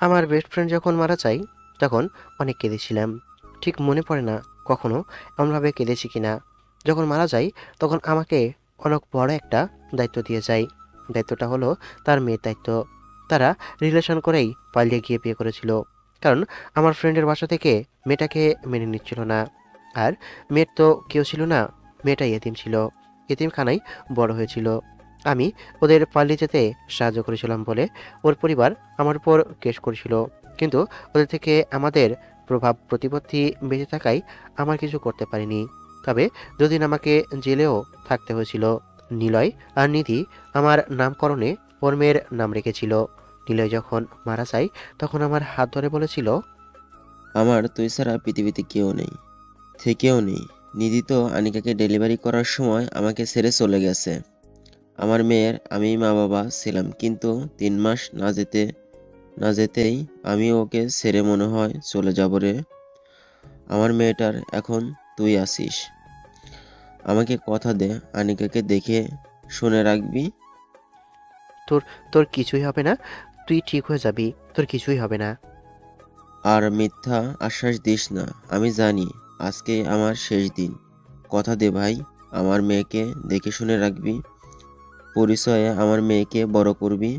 আমার best friend যখন মারা যায় তখন অনেক কেঁদেছিলাম। ঠিক মনে পড়ে না কখনো এমনভাবে কেঁদেছি কিনা। যখন মারা যায় তখন আমাকে অনেক বড় একটা দায়িত্ব দিয়ে যায়। দায়িত্বটা হলো তার মেয়ের দায়িত্ব। তারা রিলেশন করেই পালিয়ে গিয়ে বিয়ে করেছিল, কারণ আমার ফ্রেন্ডের বাসা থেকে মেয়েটাকে মেনে নিচ্ছিল না। আর মেয়ের তো কেউ ছিল না, মেয়েটাই এতিম ছিল, এতিমখানায় বড় হয়েছিল। আমি ওদের পালিয়ে যেতে সাহায্য করেছিলাম বলে ওর পরিবার আমার উপর কেস করেছিল, কিন্তু ওদের থেকে আমাদের প্রভাব প্রতিপত্তি বেঁচে থাকায় আমার কিছু করতে পারিনি। তবে দুদিন আমাকে জেলেও থাকতে হয়েছিল। নিলয় আর নিধি আমার নামকরণে ওর মেয়ের নাম রেখেছিল। নিলয় যখন মারা যায় তখন আমার হাত ধরে বলেছিল, আমার তুই ছাড়া পৃথিবীতে কেউ নেই, থেকেও নেই। নিধি তো আনিকাকে ডেলিভারি করার সময় আমাকে ছেড়ে চলে গেছে। আমার মেয়ের আমি মা বাবা ছিলাম, কিন্তু 3 মাস না যেতেই আমি ওকে ছেড়ে মনে হয় চলে যাব রে। আমার মেয়েটার এখন তুই আসিস। আমাকে কথা দে, আনিকাকে দেখে শুনে রাখবি। তোর তোর কিছুই হবে না, তুই ঠিক হয়ে যাবি, তোর কিছুই হবে না। আর মিথ্যা আশ্বাস দিস না। আমি জানি আজকে আমার শেষ দিন। কথা দে ভাই, আমার মেয়েকে দেখে শুনে রাখবি। পরিচয়ে আমার মেয়েকে বড় করবি।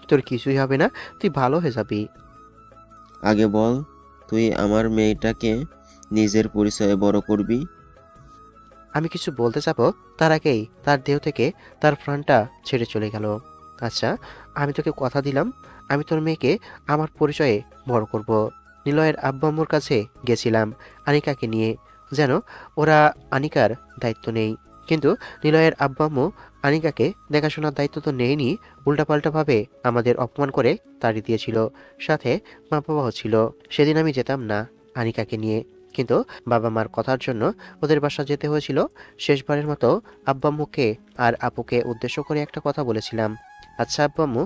তোর কিছুই হবে না, তুই ভালো হয়ে যাবি। আগে বল, তুই আমার মেয়েটাকে নিজের পরিচয়ে বড় করবি? আমি কিছু বলতে যাব তার আগেই তার দেহ থেকে তার প্রাণটা ছেড়ে চলে গেল। আচ্ছা, আমি তোকে কথা দিলাম, আমি তোর মেয়েকে আমার পরিচয়ে বড় করব। নিলয়ের আব্বু আম্মুর কাছে গেছিলাম আনিকাকে নিয়ে, যেন ওরা আনিকার দায়িত্ব নেই। কিন্তু নিলয়ের আব্বু আম্মু আনিকাকে দেখাশোনার দায়িত্ব তো নেয়নি, উল্টাপাল্টাভাবে আমাদের অপমান করে তাড়িয়ে দিয়েছিল। সাথে মা বাবাও ছিল। সেদিন আমি যেতাম না আনিকাকে নিয়ে, কিন্তু বাবা মার কথার জন্য ওদের বাসা যেতে হয়েছিল। শেষবারের মতো আব্বু আম্মুকে আর আপুকে উদ্দেশ্য করে একটা কথা বলেছিলাম। আচ্ছা আব্বু আম্মু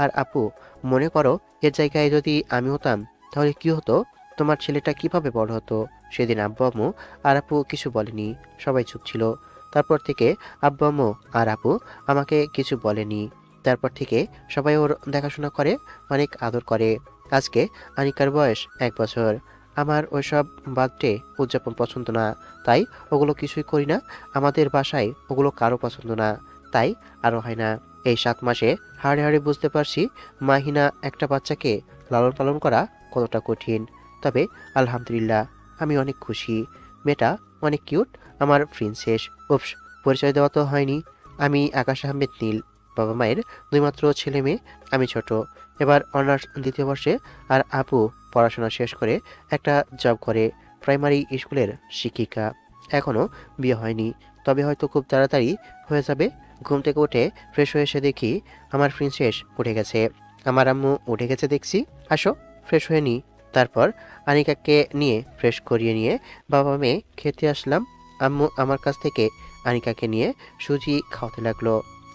আর আপু, মনে করো এর জায়গায় যদি আমি হতাম তাহলে কি হতো? তোমার ছেলেটা কিভাবে বড় হতো? সেদিন আব্বু আম্মু আর আপু কিছু বলেনি, সবাই চুপ ছিল। তারপর থেকে আব্বু আম্মু আর আপু আমাকে কিছু বলেনি। তারপর থেকে সবাই ওর দেখাশোনা করে, অনেক আদর করে। আজকে আনিকার বয়স 1 বছর। আমার ওইসব বার্থডে উদযাপন পছন্দ না, তাই ওগুলো কিছুই করি না। আমাদের বাসায় ওগুলো কারো পছন্দ না, তাই আরও হয় না। এই 7 মাসে হাড়ে হাড়ে বুঝতে পারছি মাহিনা একটা বাচ্চাকে লালন পালন করা কতটা কঠিন। তবে আলহামদুলিল্লাহ, আমি অনেক খুশি। মেয়েটা অনেক কিউট, আমার প্রিন্সেস। উপস, পরিচয় দেওয়া তো হয়নি। আমি আকাশ আহমেদ নীল, বাবা মায়ের দুইমাত্র ছেলে মেয়ে। আমি ছোট, এবার অনার্স 2য় বর্ষে। আর আপু পড়াশোনা শেষ করে একটা জব করে, প্রাইমারি স্কুলের শিক্ষিকা। এখনও বিয়ে হয়নি, তবে হয়তো খুব তাড়াতাড়ি হয়ে যাবে। ঘুম থেকে উঠে ফ্রেশ হয়ে এসে দেখি আমার প্রিন্সেস উঠে গেছে, আমার আম্মু উঠে গেছে দেখছি। আসো ফ্রেশ হয়ে নিই। তারপর আনিকাকে নিয়ে ফ্রেশ করিয়ে নিয়ে বাবা মেয়ে খেতে আসলাম। আম্মু আমার কাছ থেকে আনিকাকে নিয়ে সুজি খাওয়াতে লাগলো,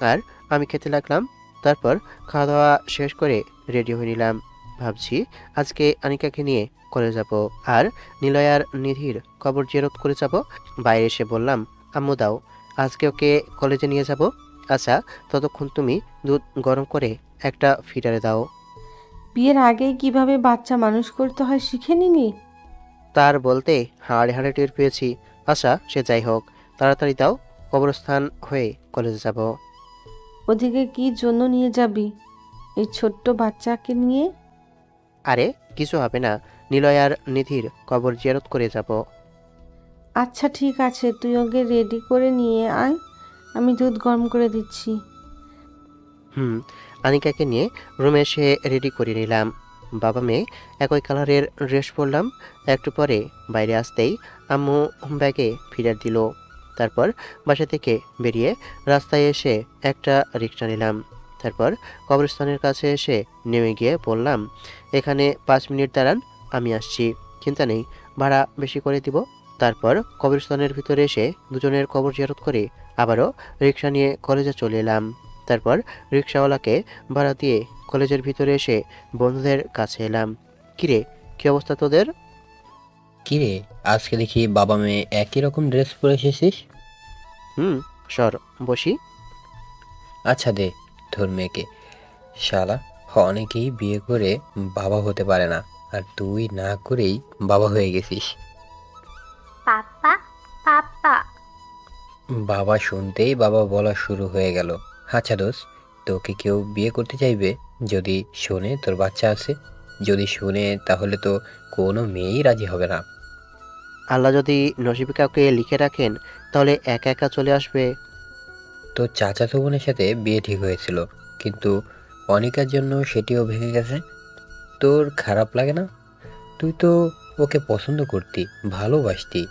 আর আমি খেতে লাগলাম। তারপর খাওয়া দাওয়া শেষ করে রেডি হয়ে নিলাম। ভাবছি আজকে আনিকাকে নিয়ে কলেজ যাব, আর নিলয় আর নিধির কবর জিয়ারত করে যাব। বাইরে এসে বললাম, আম্মু দাও, আজকে ওকে কলেজে নিয়ে যাব। আচ্ছা, ততক্ষণ তুমি দুধ গরম করে একটা ফিটারে দাও। বিয়ের আগেই কিভাবে বাচ্চা মানুষ করতে হয় শিখে নিলি? তার বলতে হাড়ে হাড়ে টের পেয়েছি। আচ্ছা সে যাই হোক, তাড়াতাড়ি দাও, কবরস্থান হয়ে কলেজে যাব। ওদিকে কি জন্য নিয়ে যাবি এই ছোট্ট বাচ্চাকে নিয়ে? আরে কিছু হবে না, নিলয় আর নিধির কবর জিয়ারত করে যাব। আচ্ছা ঠিক আছে, তুই ওকে রেডি করে নিয়ে আয়, আমি দুধ গরম করে দিচ্ছি। হুম, আনিকাকে নিয়ে রুমে এসে রেডি করে নিলাম। বাবা মেয়ে একই কালারের ড্রেস পরলাম। একটু পরে বাইরে আসতেই আম্মু ব্যাগে ফিডার দিল। তারপর বাসা থেকে বেরিয়ে রাস্তায় এসে একটা রিক্সা নিলাম। তারপর কবরস্থানের কাছে এসে নেমে গিয়ে বললাম, এখানে 5 মিনিট দাঁড়ান, আমি আসছি। চিন্তা নেই, ভাড়া বেশি করে দিব। তারপর কবরস্থানের ভিতরে এসে দুজনের কবর জিয়ারত করে আবারও রিক্সা নিয়ে কলেজে চলে এলাম। তারপর রিক্সাওয়ালাকে ভাড়া দিয়ে কলেজের ভিতরে এসে বন্ধুদের কাছে এলাম। কিরে, কি অবস্থা তোদের? কিরে, আজকে দেখি বাবা মেয়ে একই রকম ড্রেস পরে এসেছিস। হুম, সর, বসি। আচ্ছা দে তোর মেয়েকে, শালা অনেকেই বিয়ে করে বাবা হতে পারে না, আর তুই না করেই বাবা হয়ে গেছিস। পাপ্পা, পাপ্পা। বাবা শুনতেই বাবা বলা শুরু হয়ে গেল। আচ্ছা দোস্ত, তোকে কেউ বিয়ে করতে চাইবে যদি শোনে তোর বাচ্চা আছে? যদি শুনে তাহলে তো কোনো মেয়েই রাজি হবে না। আল্লাহ যদি নসিবে কাউকে লিখে রাখেন তাহলে একা একা চলে আসবে। তোর চাচাতো বোনের সাথে বিয়ে ঠিক হয়েছিল, কিন্তু অনিকার জন্য সেটিও ভেঙে গেছে। তোর খারাপ লাগে না? তুই তো ওকে পছন্দ করতি, ভালোবাসতি।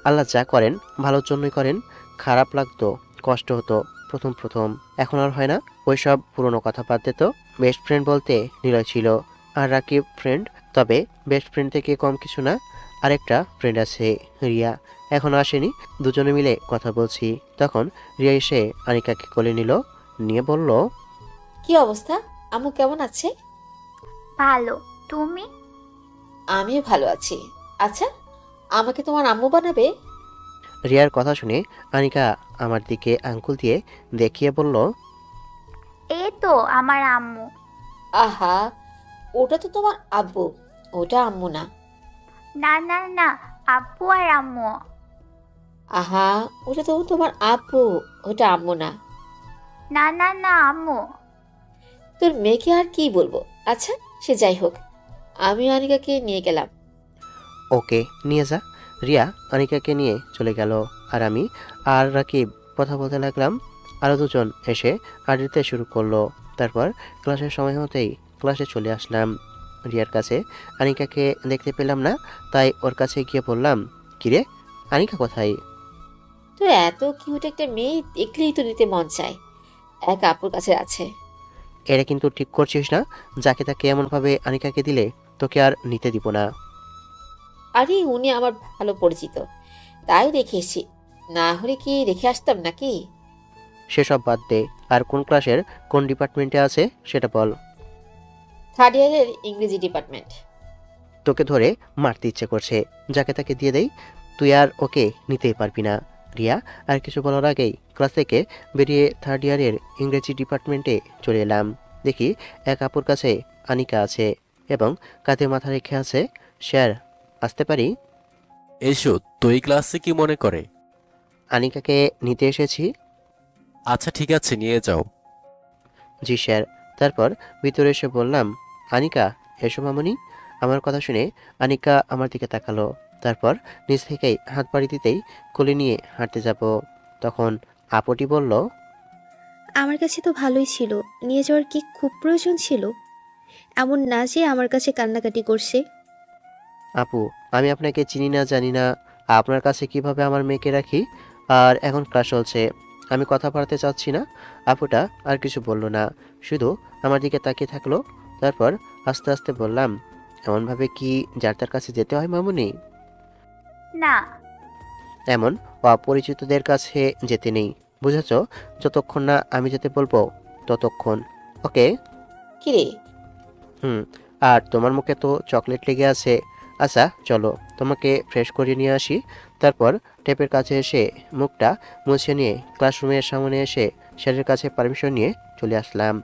আল্লাহ যা করেন ভালোর জন্যই করেন। খারাপ লাগতো, কষ্ট হতো প্রথম প্রথম, এখন আর হয় না। ওইসব পুরনো কথা বাদ দে তো। বেস্ট ফ্রেন্ড বলতে নিলয় ছিল, আর রাকিব ফ্রেন্ড। তবে বেস্ট ফ্রেন্ড থেকে কম কিছু না। আরেকটা ফ্রেন্ড আছে, রিয়া, এখনো আসেনি। দুজনে মিলে কথা বলছি, তখন রিয়া এসে আনিকাকে কোলে নিল, নিয়ে বলল, কি অবস্থা? আম্মু কেমন আছে? ভালো, তুমি? আমিও ভালো আছি। আচ্ছা, আমাকে তোমার আম্মু বানাবে? রিয়ার কথা শুনে আনিকা আমার দিকে আঙ্গুল দিয়ে দেখিয়ে বলল, এই তো আমার আম্মু। আহা, ওটা তো তোমার আব্বু, ওটা আম্মু না। না না না, আব্বু আর আম্মু। আহা, ওটা তো তোমার আব্বু, ওটা আম্মু না। না না না, আম্মু। তোর মেয়েকে আর কি বলবো। আচ্ছা, সে যাই হোক, আমি অনিকাকে নিয়ে গেলাম। ওকে, নিয়ে যা। রিয়া আনিকাকে নিয়ে চলে গেল, আর আমি আর রাকিব কথা বলতে লাগলাম। আরও দুজন এসে আড্ডা দিতে শুরু করলো। তারপর ক্লাসের সময় হতেই ক্লাসে চলে আসলাম। রিয়ার কাছে আনিকাকে দেখতে পেলাম না, তাই ওর কাছে গিয়ে বললাম, কিরে, আনিকা কোথায়? তোর এত কিউট একটা মেয়ে দেখলেই তো নিতে মন চায়। এক আপুর কাছে আছে। এটা কিন্তু ঠিক করছিস না। যাকে তাকে এমনভাবে আনিকাকে দিলে তোকে আর নিতে দিব না। আরে উনি আমার ভালো পরিচিত, তাই রেখে এসেছি। না হলে কি রেখে আসতাম নাকি? সেসব বাদ দে, আর কোন ক্লাসের কোন ডিপার্টমেন্টে আছে সেটা বল। থার্ড ইয়ারের ইংরেজি ডিপার্টমেন্ট। তোকে ধরে মারতে ইচ্ছে করছে, যাকে তাকে দিয়ে দেই। তুই আর ওকে নিতেই পারবি না। রিয়া আর কিছু বলার আগেই ক্লাস থেকে বেরিয়ে থার্ড ইয়ারের ইংরেজি ডিপার্টমেন্টে চলে এলাম। দেখি এক আপুর কাছে আনিকা আছে এবং কাঁধে মাথা রেখে আছে। স্যার, আসতে পারি? এসো তো, এই ক্লাসে কি মনে করে? আনিকাকে নিতে এসেছি। আচ্ছা ঠিক আছে, নিয়ে যাও। জি স্যার। তারপর ভিতরে এসে বললাম, আনিকা, এসো মামুনি। আমার কথা শুনে আনিকা আমার দিকে তাকালো। তারপর নিজ থেকেই হাত বাড়ি দিতেই কোলে নিয়ে হাঁটতে যাব, তখন আপুটি বলল, আমার কাছে তো ভালোই ছিল, নিয়ে যাওয়ার কি খুব প্রয়োজন ছিল? এমন না যে আমার কাছে কান্নাকাটি করছে। আপু, আমি আপনাকে চিনি না জানি না, আপনার কাছে কিভাবে আমার মেয়েকে রাখি? আর এখন ক্লাস চলছে, আমি কথা বাড়াতে চাচ্ছি না। আপুটা আর কিছু বলল না, শুধু আমার দিকে তাকিয়ে থাকলো। তারপর আস্তে আস্তে বললাম, এমনভাবে কি যার তার কাছে যেতে হয় মামুনি? না। এমন অপরিচিতদের কাছে যেতে নেই, বুঝেছ? যতক্ষণ না আমি যেতে বলবো ততক্ষণ। ওকে? কিরে? হুম। আর তোমার মুখে তো চকলেট লেগে আছে। আচ্ছা চলো, তোমাকে ফ্রেশ করে নিয়ে আসি। তারপর টেপের কাছে এসে মুখটা মুছে নিয়ে ক্লাসরুমের সামনে এসে স্যারের কাছে পারমিশন নিয়ে চলে আসলাম।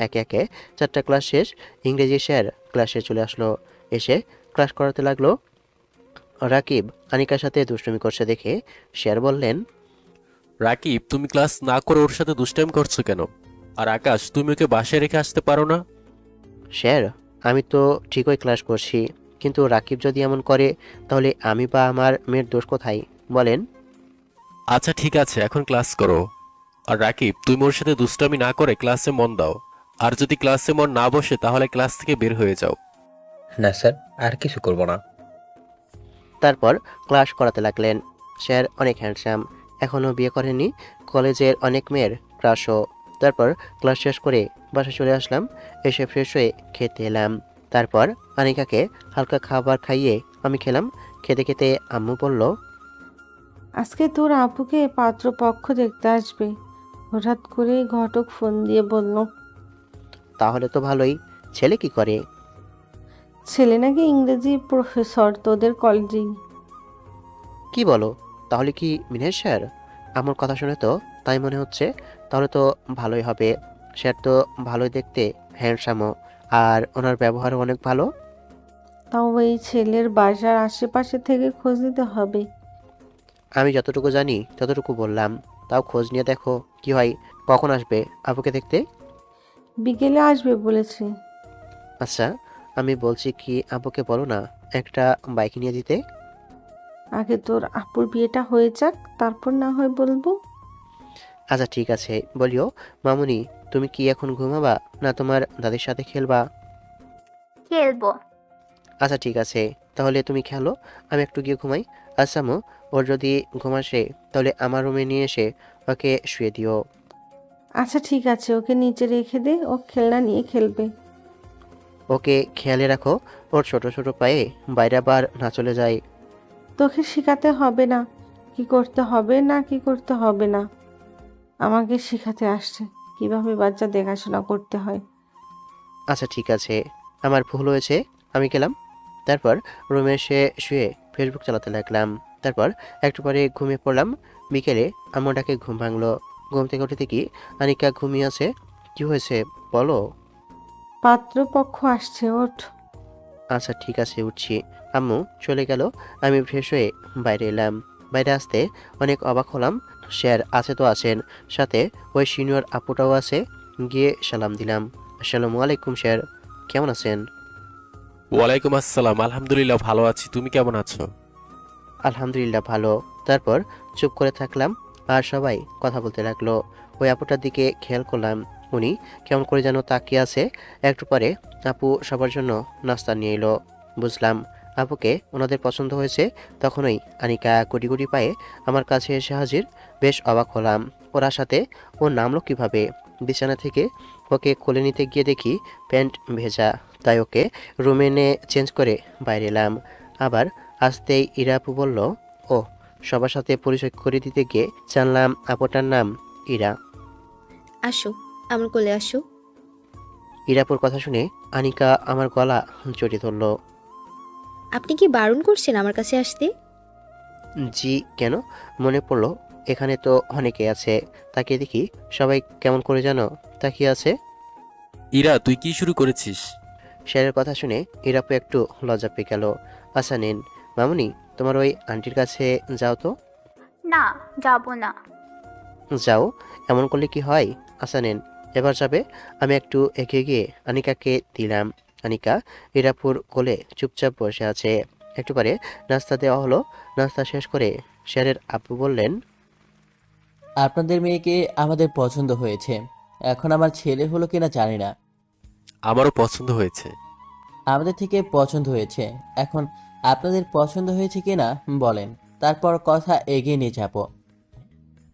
একে একে 4টা ক্লাস শেষ। ইংরেজি স্যার ক্লাসে চলে আসলো, এসে ক্লাস করাতে লাগলো। রাকিব আনিকার সাথে দুষ্টুমি করছে দেখে স্যার বললেন, রাকিব, তুমি ক্লাস না করে ওর সাথে দুষ্টাইম করছো কেন? আর আকাশ, তুমি ওকে বাসায় রেখে আসতে পারো না? স্যার, আমি তো ঠিকই ক্লাস করছি, কিন্তু রাকিব যদি এমন করে তাহলে আমি বা আমার মেয়ের দোষ কোথায় বলেন? আচ্ছা ঠিক আছে, এখন ক্লাস করো। আর রাকিব, তুমি ওর সাথে দুষ্টামি না করে ক্লাসে মন দাও। আর যদি ক্লাসে মন না বসে তাহলে ক্লাস থেকে বের হয়ে যাও। না স্যার, আর কিছু করব না। তারপর ক্লাস করাতে লাগলেন। স্যার অনেক হ্যান্ডসাম, এখনও বিয়ে করেননি, কলেজের অনেক মেয়ের ক্রাশও। তারপর ক্লাস শেষ করে বাসায় চলে আসলাম, এসে ফ্রেশ হয়ে খেতে এলাম। তারপর আনিকাকে হালকা খাবার খাইয়ে আমি খেলাম। খেতে খেতে আম্মু বলল, আজকে তোর আপুকে পাত্রপক্ষ দেখতে আসবে, হঠাৎ করে ঘটক ফোন দিয়ে বলল। তাহলে তো ভালোই। ছেলে কি করে? ছেলে নাকি ইংরেজি প্রফেসর তোদের কলেজেই। কি বলো? তাহলে কি মিনের স্যার? আমার কথা শুনে তো তাই মনে হচ্ছে। তাহলে তো ভালোই হবে। স্যার তো ভালোই দেখতে, হ্যান্ডসামও, আর ওনার ব্যবহারও অনেক ভালো। তাও এই ছেলের বাসার আশেপাশে থেকে খোঁজ নিতে হবে। আমি যতটুকু জানি ততটুকু বললাম, তাও খোঁজ নিয়ে দেখো কি হয়। কখন আসবে আপুকে দেখতে? বিকেলে আসবে বলেছে। আচ্ছা, আমি বলছি কি, আপুকে বলো না একটা বাইক নিয়ে দিতে। আগে তোর আপুর বিয়েটা হয়ে যাক, তারপর না হয় বলবো। আচ্ছা ঠিক আছে, বলিও। মামুনি, তুমি কি এখন ঘুমাবা না তোমার দাদির সাথে খেলবা? খেলবো। আচ্ছা ঠিক আছে, তাহলে তুমি খেলো, আমি একটু গিয়ে ঘুমাই। আচ্ছা আম্মু, ওর যদি ঘুম আসে তাহলে আমার রুমে নিয়ে এসে ওকে শুয়ে দিও। আচ্ছা ঠিক আছে, ওকে নিচে রেখে দে, ও খেলনা নিয়ে খেলবে। ওকে খেয়ালে রাখো, ওর ছোট ছোট পায়ে বাইরে আবার না চলে যায়। তোকে শেখাতে হবে না কি করতে হবে না কি করতে হবে না, আমাকে শেখাতে আসছে কিভাবে বাচ্চা দেখাশোনা করতে হয়। আচ্ছা ঠিক আছে, আমার ভুল হয়েছে, আমি গেলাম। তারপর রুমে এসে শুয়ে ফেসবুক চালাতে লাগলাম। তারপর একটু পরে ঘুমিয়ে পড়লাম। বিকেলে আম্মুটাকে ঘুম ভাঙলো। ঘুম থেকে উঠে দেখি আনিকা ঘুমিয়ে আছে। কি হয়েছে বলো? পাত্রপক্ষ আসছে, ওঠ। আচ্ছা ঠিক আছে, উঠছি। আম্মু চলে গেল, আমি ফ্রেশ হয়ে বাইরে এলাম। বাইরে আসতে অনেক অবাক হলাম। স্যার আছে তো আছেন, সাথে ওই সিনিয়র আপুটাও আছে। গিয়ে সালাম দিলাম। আসসালামু আলাইকুম স্যার, কেমন আছেন? ওয়ালাইকুম আসসালাম, আলহামদুলিল্লাহ ভালো আছি, তুমি কেমন আছো? আলহামদুলিল্লাহ ভালো। তারপর চুপ করে থাকলাম, আর সবাই কথা বলতে লাগলো। ওই আপুটার দিকে খেয়াল করলাম, উনি কেমন করে যেন তাকিয়ে আছে। একটু পরে আপু সবার জন্য নাস্তা নিয়ে এলো। বুঝলাম আপুকে ওনাদের পছন্দ হয়েছে। তখনই আনিকা গুটি গুটি পায়ে আমার কাছে এসে হাজির। বেশ অবাক হলাম, ওরা সাথে ও নামলো কিভাবে? বিছানা থেকে ওকে কোলে নিতে গিয়ে দেখি প্যান্ট ভেজা, তাই ওকে রুমে এনে চেঞ্জ করে বাইরে এলাম। আবার আসতেই ইরা আপু বলল, ও, সবার সাথে পরিচয় করে দিতে গিয়ে জানলাম আপুটার নাম ইরা। আসো, আমার কোলে আসো। ইরাপুর কথা শুনে আনিকা আমার গলা জড়িয়ে ধরল। আপনি কি বারণ করছেন আমার কাছে আসতে? জি, কেন? মনে পড়লো এখানে তো অনেকে আছে, তাকিয়ে দেখি সবাই কেমন করে যেন তাকিয়ে আছে। ইরা, তুই কি শুরু করেছিস? স্যারের কথা শুনে ইরাপু একটু লজ্জা পেয়ে গেল। আচ্ছা নিন মামুনি, তোমার ওই আন্টির কাছে যাও তো। না, যাবো না। যাও, এমন করলে কি হয়? আচ্ছা নিন, এবার যাবে। আমি একটু এগিয়ে গিয়ে আনিকাকে দিলাম। আনিকা ইরাপুর কোলে চুপচাপ বসে আছে। একটু পরে নাস্তা দেওয়া হলো। নাস্তা শেষ করে স্যারের আব্বু বললেন, আপনাদের মেয়েকে আমাদের পছন্দ হয়েছে। এখন আমার ছেলে হলো কিনা জানি না, আমারও পছন্দ হয়েছে। আমাদের থেকে পছন্দ হয়েছে। এখন আপনাদের পছন্দ হয়েছে কিনা বলেন, তারপর কথা এগিয়ে নিয়ে যাব।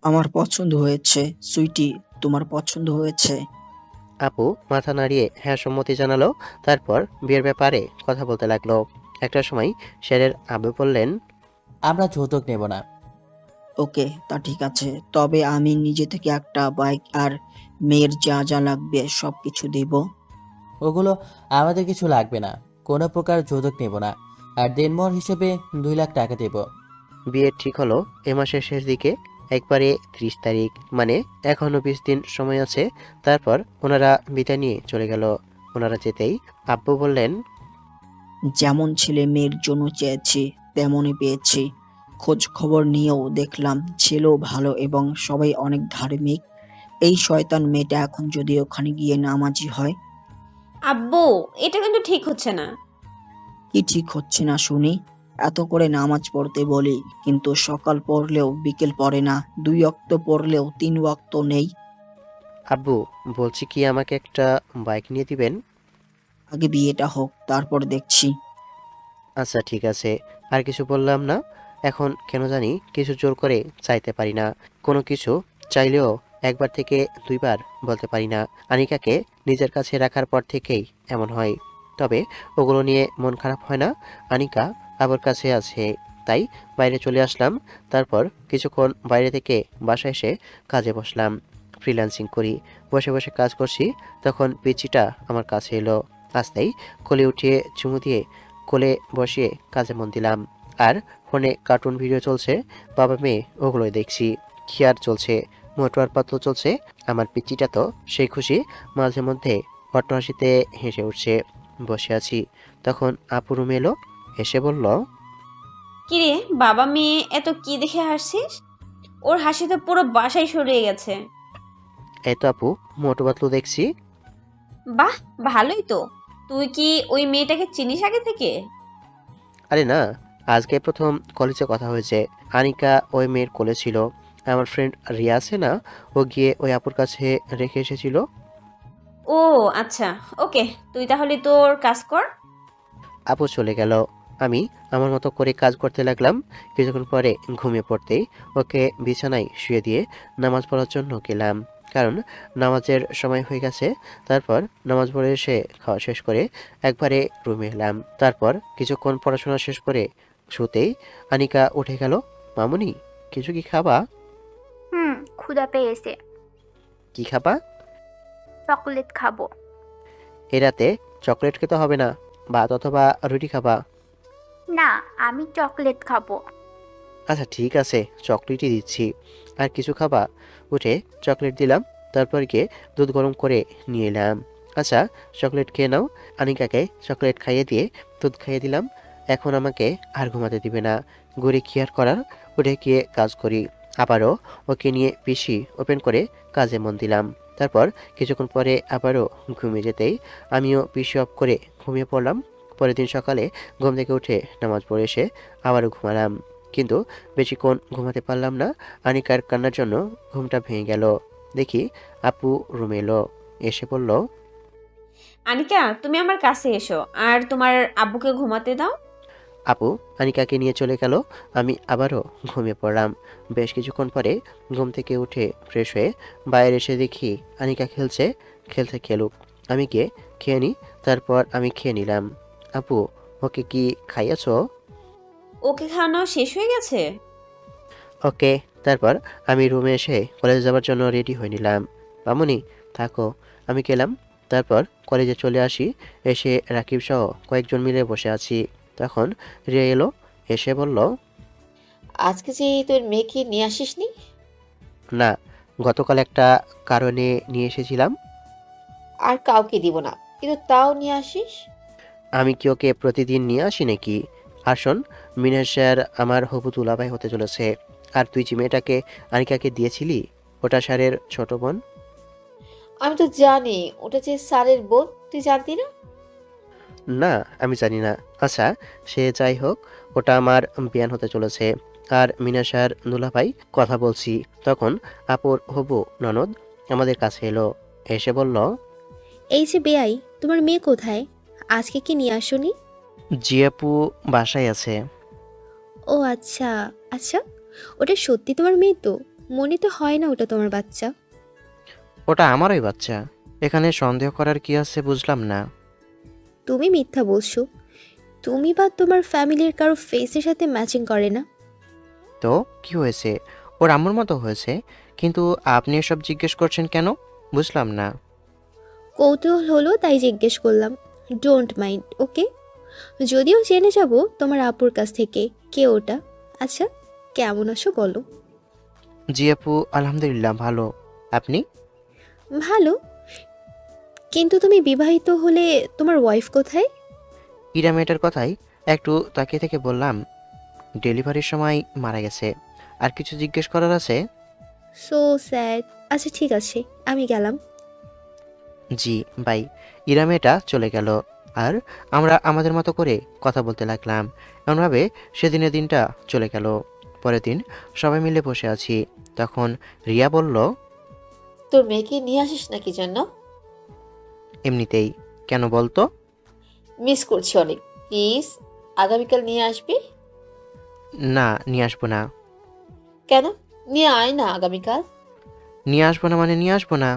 আমার পছন্দ হয়েছে সুইটি, তোমার পছন্দ হয়েছে? আপু মাথা নাড়িয়ে হ্যাঁ সম্মতি জানালো। তারপর বিয়ের ব্যাপারে কথা বলতে লাগলো। একটা সময় স্যারের আব্বু বললেন, আমরা যৌতুক নেব না। ওকে, তা ঠিক আছে, তবে আমি নিজে থেকে একটা বাইক আর মেয়ের যা যা লাগবে সবকিছু দেব। ওগুলো আমাদের কিছু লাগবে না, কোনো প্রকার যৌতুক নেব না। আর দেনমোহর হিসেবে 2 লাখ টাকা দেব। বিয়ে ঠিক হলো এ মাসের শেষ দিকে, একবারে 30 তারিখ, মানে এখনো 20 দিন সময় আছে। তারপর ওনারা বিদায় নিয়ে চলে গেল। ওনারা যেতেই আব্বু বললেন, যেমন ছেলে মেয়ের জন্য চেয়েছি তেমনই পেয়েছি। খোঁজ খবর নিয়েও দেখলাম ছেলেও ভালো এবং সবাই অনেক ধার্মিক। এই শয়তান মেয়েটা এখন যদি ওখানে গিয়ে নামাজি হয়। আব্বু, এটা কিন্তু ঠিক হচ্ছে না। কি ঠিক হচ্ছে না শুনি? এত করে নামাজ পড়তে বলি, কিন্তু সকাল পড়লেও বিকেল পড়ে না, 2 ওয়াক্ত পড়লেও 3 ওয়াক্ত নেই। আব্বু বলছি কি, আমাকে একটা বাইক নিয়ে দিবেন? আগে বিয়েটা হোক, তারপর দেখছি। আচ্ছা ঠিক আছে, আর কিছু বললাম না। এখন কেন জানি কিছু জোর করে চাইতে পারি না। কোনো কিছু চাইলেও একবার থেকে 2বার বলতে পারি না। আনিকাকে নিজের কাছে রাখার পর থেকেই এমন হয়। তবে ওগুলো নিয়ে মন খারাপ হয় না। আনিকা আবার কাছে আছে, তাই বাইরে চলে আসলাম। তারপর কিছুক্ষণ বাইরে থেকে বাসায় এসে কাজে বসলাম। ফ্রিল্যান্সিং করি, বসে বসে কাজ করছি। তখন পিচিটা আমার কাছে এলো। আসতেই কোলে উঠিয়ে চুমু দিয়ে কোলে বসিয়ে কাজে মন দিলাম। আর ফোনে কার্টুন ভিডিও চলছে, বাবা মেয়ে ওগুলোই দেখছি। কি আর চলছে, মোটর পাতল চলছে। আমার পিচিটা তো সেই খুশি, মাঝে মধ্যে অট্টহাসিতে হেসে উঠছে। বসে আছি, তখন আপু রুমে এলো, এসে বলল, কিরে বাবা মেয়ে এত কি দেখে হাসছিস? ওর হাসিতে পুরো বাসায় ছড়িয়ে গেছে। এই তো আপু, মোটু পাতলু দেখছি। বাহ, ভালোই তো। তুই কি ওই মেয়েটাকে চিনিস আগে থেকে? আরে না, আজকে প্রথম কলেজে কথা হয়েছে। আনিকা ওই মেয়ের কোলে ছিল। আমার ফ্রেন্ড রিয়া আছে না, ও গিয়ে ওই আপুর কাছে রেখে এসেছিল। ও আচ্ছা, ওকে, তুই তাহলে তোর কাজ কর। আপু চলে গেল। আমি আমার মতো করে কাজ করতে লাগলাম। কিছুক্ষণ পরে ঘুমিয়ে পড়তেই ওকে বিছানায় শুয়ে দিয়ে নামাজ পড়ার জন্য গেলাম, কারণ নামাজের সময় হয়ে গেছে। তারপর নামাজ পড়ে এসে খাওয়া শেষ করে একবারে রুমে এলাম। তারপর কিছুক্ষণ পড়াশোনা শেষ করে শুতেই আনিকা উঠে গেল। মামুনি, কিছু কি খাবা? ক্ষুধা পেয়েছে। কি খাবা? চকলেট খাবো। এ রাতে চকলেট খেতে হবে না, ভাত অথবা রুটি খাবা? না, আমি চকলেট খাবো। আচ্ছা ঠিক আছে, চকলেটই দিচ্ছি। আর কিছু খাবা? উঠে চকলেট দিলাম। তারপর গিয়ে দুধ গরম করে নিয়ে এলাম। আচ্ছা, চকলেট খেয়ে নাও। আনিকাকে চকলেট খাইয়ে দিয়ে দুধ খাইয়ে দিলাম। এখন আমাকে আর ঘুমাতে দিবে না। ঘুরে কি আর করার, উঠে গিয়ে কাজ করি। আবারও ওকে নিয়ে পিসি ওপেন করে কাজে মন দিলাম। তারপর কিছুক্ষণ পরে আবারও ঘুমিয়ে যেতেই আমিও পিসি অফ করে ঘুমিয়ে পড়লাম। পরের দিন সকালে ঘুম থেকে উঠে নামাজ পড়ে এসে আবারও ঘুমালাম, কিন্তু বেশিক্ষণ ঘুমাতে পারলাম না। আনিকার কান্নার জন্য ঘুমটা ভেঙে গেল। দেখি আপু রুমে এলো, এসে বলল, আনিকা, তুমি আমার কাছে এসো আর তোমার আব্বুকে ঘুমাতে দাও। আপু আনিকাকে নিয়ে চলে গেল। আমি আবারও ঘুমিয়ে পড়লাম। বেশ কিছুক্ষণ পরে ঘুম থেকে উঠে ফ্রেশ হয়ে বাইরে এসে দেখি আনিকা খেলছে। খেলতে খেলুক, আমি গিয়ে খেয়ে নিই। তারপর আমি খেয়ে নিলাম। আপু, ওকে কি খাইয়েছো? ওকে খাওয়ানো শেষ হয়ে গেছে? ওকে। তারপর আমি রুমে এসে কলেজে যাওয়ার জন্য রেডি হয়ে নিলাম। মামুনি, থাকো, আমি গেলাম। তারপর কলেজে চলে আসি। এসে রাকিব সহ কয়েকজন মিলে বসে আছি। তখন রিয়া এলো, এসে বলল, আজকে যে তোর মেয়েকে নিয়ে আসিসনি? না, গতকাল একটা কারণে নিয়ে এসেছিলাম। আর কাউকে দিব না, কিন্তু তাও নিয়ে আসিস। আমি কি ওকে প্রতিদিন নিয়ে আসি নাকি? আর শোন, মিনার স্যার আমার হবু দুলাভাই হতে চলেছে। আর তুই যে মেয়েটাকে আনিকাকে দিয়েছিলি, ওটা স্যারের ছোট বোন। আমি তো জানি ওটা যে স্যারের বোন, তুই জানতি না? না, আমি জানি না। আচ্ছা, সে যাই হোক, ওটা আমার বিয়ান হতে চলেছে। আর মিনা স্যার দুলাভাই কথা বলছি। তখন আপুর হবু ননদ আমাদের কাছে এলো, এসে বলল, এই যে বেয়াই, তোমার মেয়ে কোথায়? আজকে কি নিয়ে আসোনি? জি আপু, বাসায় আছে। ও আচ্ছা। আচ্ছা, ওটা সত্যি তোমার মেয়ে তো? মনে তো হয় না ওটা তোমার বাচ্চা। ওটা আমারই বাচ্চা, এখানে সন্দেহ করার কি আছে বুঝলাম না। তুমি মিথ্যা বলছো। তুমি বা তোমার ফ্যামিলির কারো ফেসের সাথে ম্যাচিং করে না। তো কি হয়েছে? ওর আম্মুর মতো হয়েছে, কিন্তু আপনি এসব জিজ্ঞেস করছেন কেন বুঝলাম না। কৌতূহল হলো তাই জিজ্ঞেস করলাম। ডোন্ট মাইন্ড, ওকে? যদিও জেনে যাব তোমার আপুর কাছ থেকে কে ওটা। আচ্ছা, কেমন আছো বলো? জি আপু, আলহামদুলিল্লাহ ভালো। আপনি? ভালো। কিন্তু তুমি বিবাহিত হলে তোমার ওয়াইফ কোথায়? ইরা মেয়েটার কথাই একটু তাকিয়ে থেকে বললাম, ডেলিভারির সময় মারা গেছে। আর কিছু জিজ্ঞেস করার আছে? So sad. আচ্ছা ঠিক আছে, আমি গেলাম। জি বাই। ইরা মেয়েটা চলে গেল। আর আমরা আমাদের মতো করে কথা বলতে লাগলাম। এমনভাবে সেদিনের দিনটা চলে গেল। পরের দিন সবাই মিলে বসে আছি। তখন রিয়া বলল, তোর মেয়েকে নিয়ে আসিস না কি জন্য? এমনিতেই। কেন বলতো? মিস করছি অনেক, প্লিজ আগামীকাল নিয়ে আসবি। না, নিয়ে আসবো না। কেন? নিয়ে আয় না আগামীকাল। নিয়ে আসবো না মানে নিয়ে আসবো না।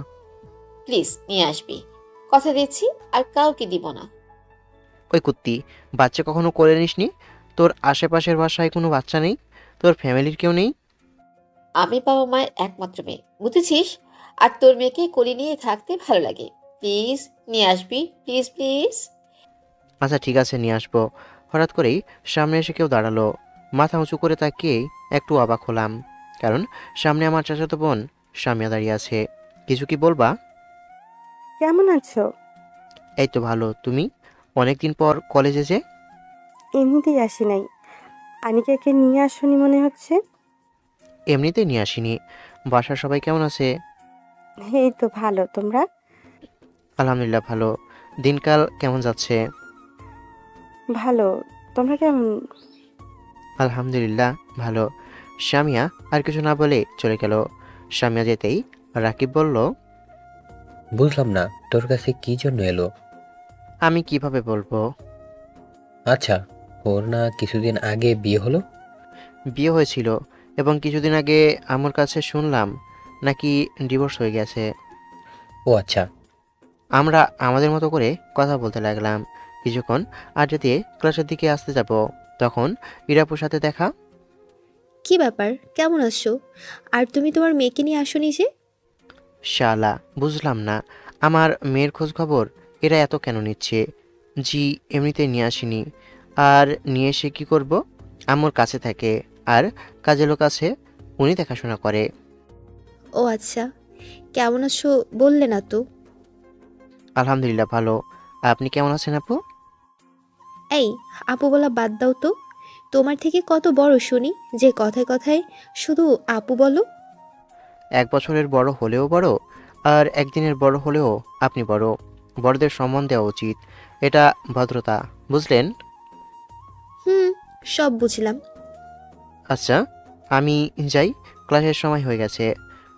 প্লিজ নিয়ে আসবি, কথা দিচ্ছি, আর কাউকে দিব না। ওই কুত্তি, বাচ্চা কখনো করে নিসনি? তোর আশেপাশের বাসায় কোনো বাচ্চা নেই? তোর ফ্যামিলির কেউ নেই? আমি বাবা মায়ের একমাত্র মেয়ে, বুঝেছিস? আর তোর মেয়েকে কোলে নিয়ে থাকতে ভালো লাগে। প্লিজ নিয়ে আসবি, প্লিজ প্লিজ। আচ্ছা ঠিক আছে, নিয়ে আসবো। হঠাৎ করেই সামনে এসে কেউ দাঁড়ালো। মাথা উঁচু করে তাকিয়ে একটু অবাক হলাম, কারণ সামনে আমার চাচাতো বোন সামিয়া দাঁড়িয়ে আছে। কিছু কি বলবা? কেমন আছো? এই তো ভালো। তুমি? অনেকদিন পর কলেজে যে? এমনিতেই আসি নাই। আনিকাকে নিয়ে আসনি মনে হচ্ছে। এমনিতেই নিয়ে আসিনি। বাসার সবাই কেমন আছে? এই তো ভালো, তোমরা? আলহামদুলিল্লাহ ভালো। দিনকাল কেমন যাচ্ছে? ভালো। তোমরা কেমন? আলহামদুলিল্লাহ ভালো। সামিয়া আর কিছু না বলে চলে গেল। সামিয়া যেতেই রাকিব বলল, বুঝলাম না তোর কাছে কি জন্য এলো। আমি কিভাবে বলবো? আচ্ছা, ওর না কিছুদিন আগে বিয়ে হলো? বিয়ে হয়েছিল এবং কিছুদিন আগে আমার কাছে শুনলাম নাকি ডিভোর্স হয়ে গেছে। ও আচ্ছা। আমরা আমাদের মতো করে কথা বলতে লাগলাম। কিছুক্ষণ আড্ডা দিয়ে ক্লাসের দিকে আসতে যাব, তখন ইরাপুর সাথে দেখা। কি ব্যাপার, কেমন আছো? আর তুমি তোমার মেয়েকে নিয়ে আসোনি যে? শালা, বুঝলাম না আমার মেয়ের খোঁজ খবর এরা এত কেন নিচ্ছে। জি, এমনিতে নিয়ে আসিনি। আর নিয়ে এসে কি করব? আম্মুর কাছে থাকে, আর কাজের লোক আছে, উনি দেখাশোনা করে। ও আচ্ছা, কেমন আছো বললে না তো। আলহামদুলিল্লাহ ভালো। আপনি কেমন আছেন আপু? এই, আপু বলা বাদ দাও তো। তোমার থেকে কত বড় শুনি যে কথায় কথায় শুধু আপু বলো। 1 বছরের বড় হলেও বড়, আর একদিনের বড় হলেও আপনি বড়। বড়দের সম্মান দেওয়া উচিত, এটা ভদ্রতা, বুঝলেন? হুম, সব বুঝলাম। আচ্ছা, আমি যাই, ক্লাসের সময় হয়ে গেছে।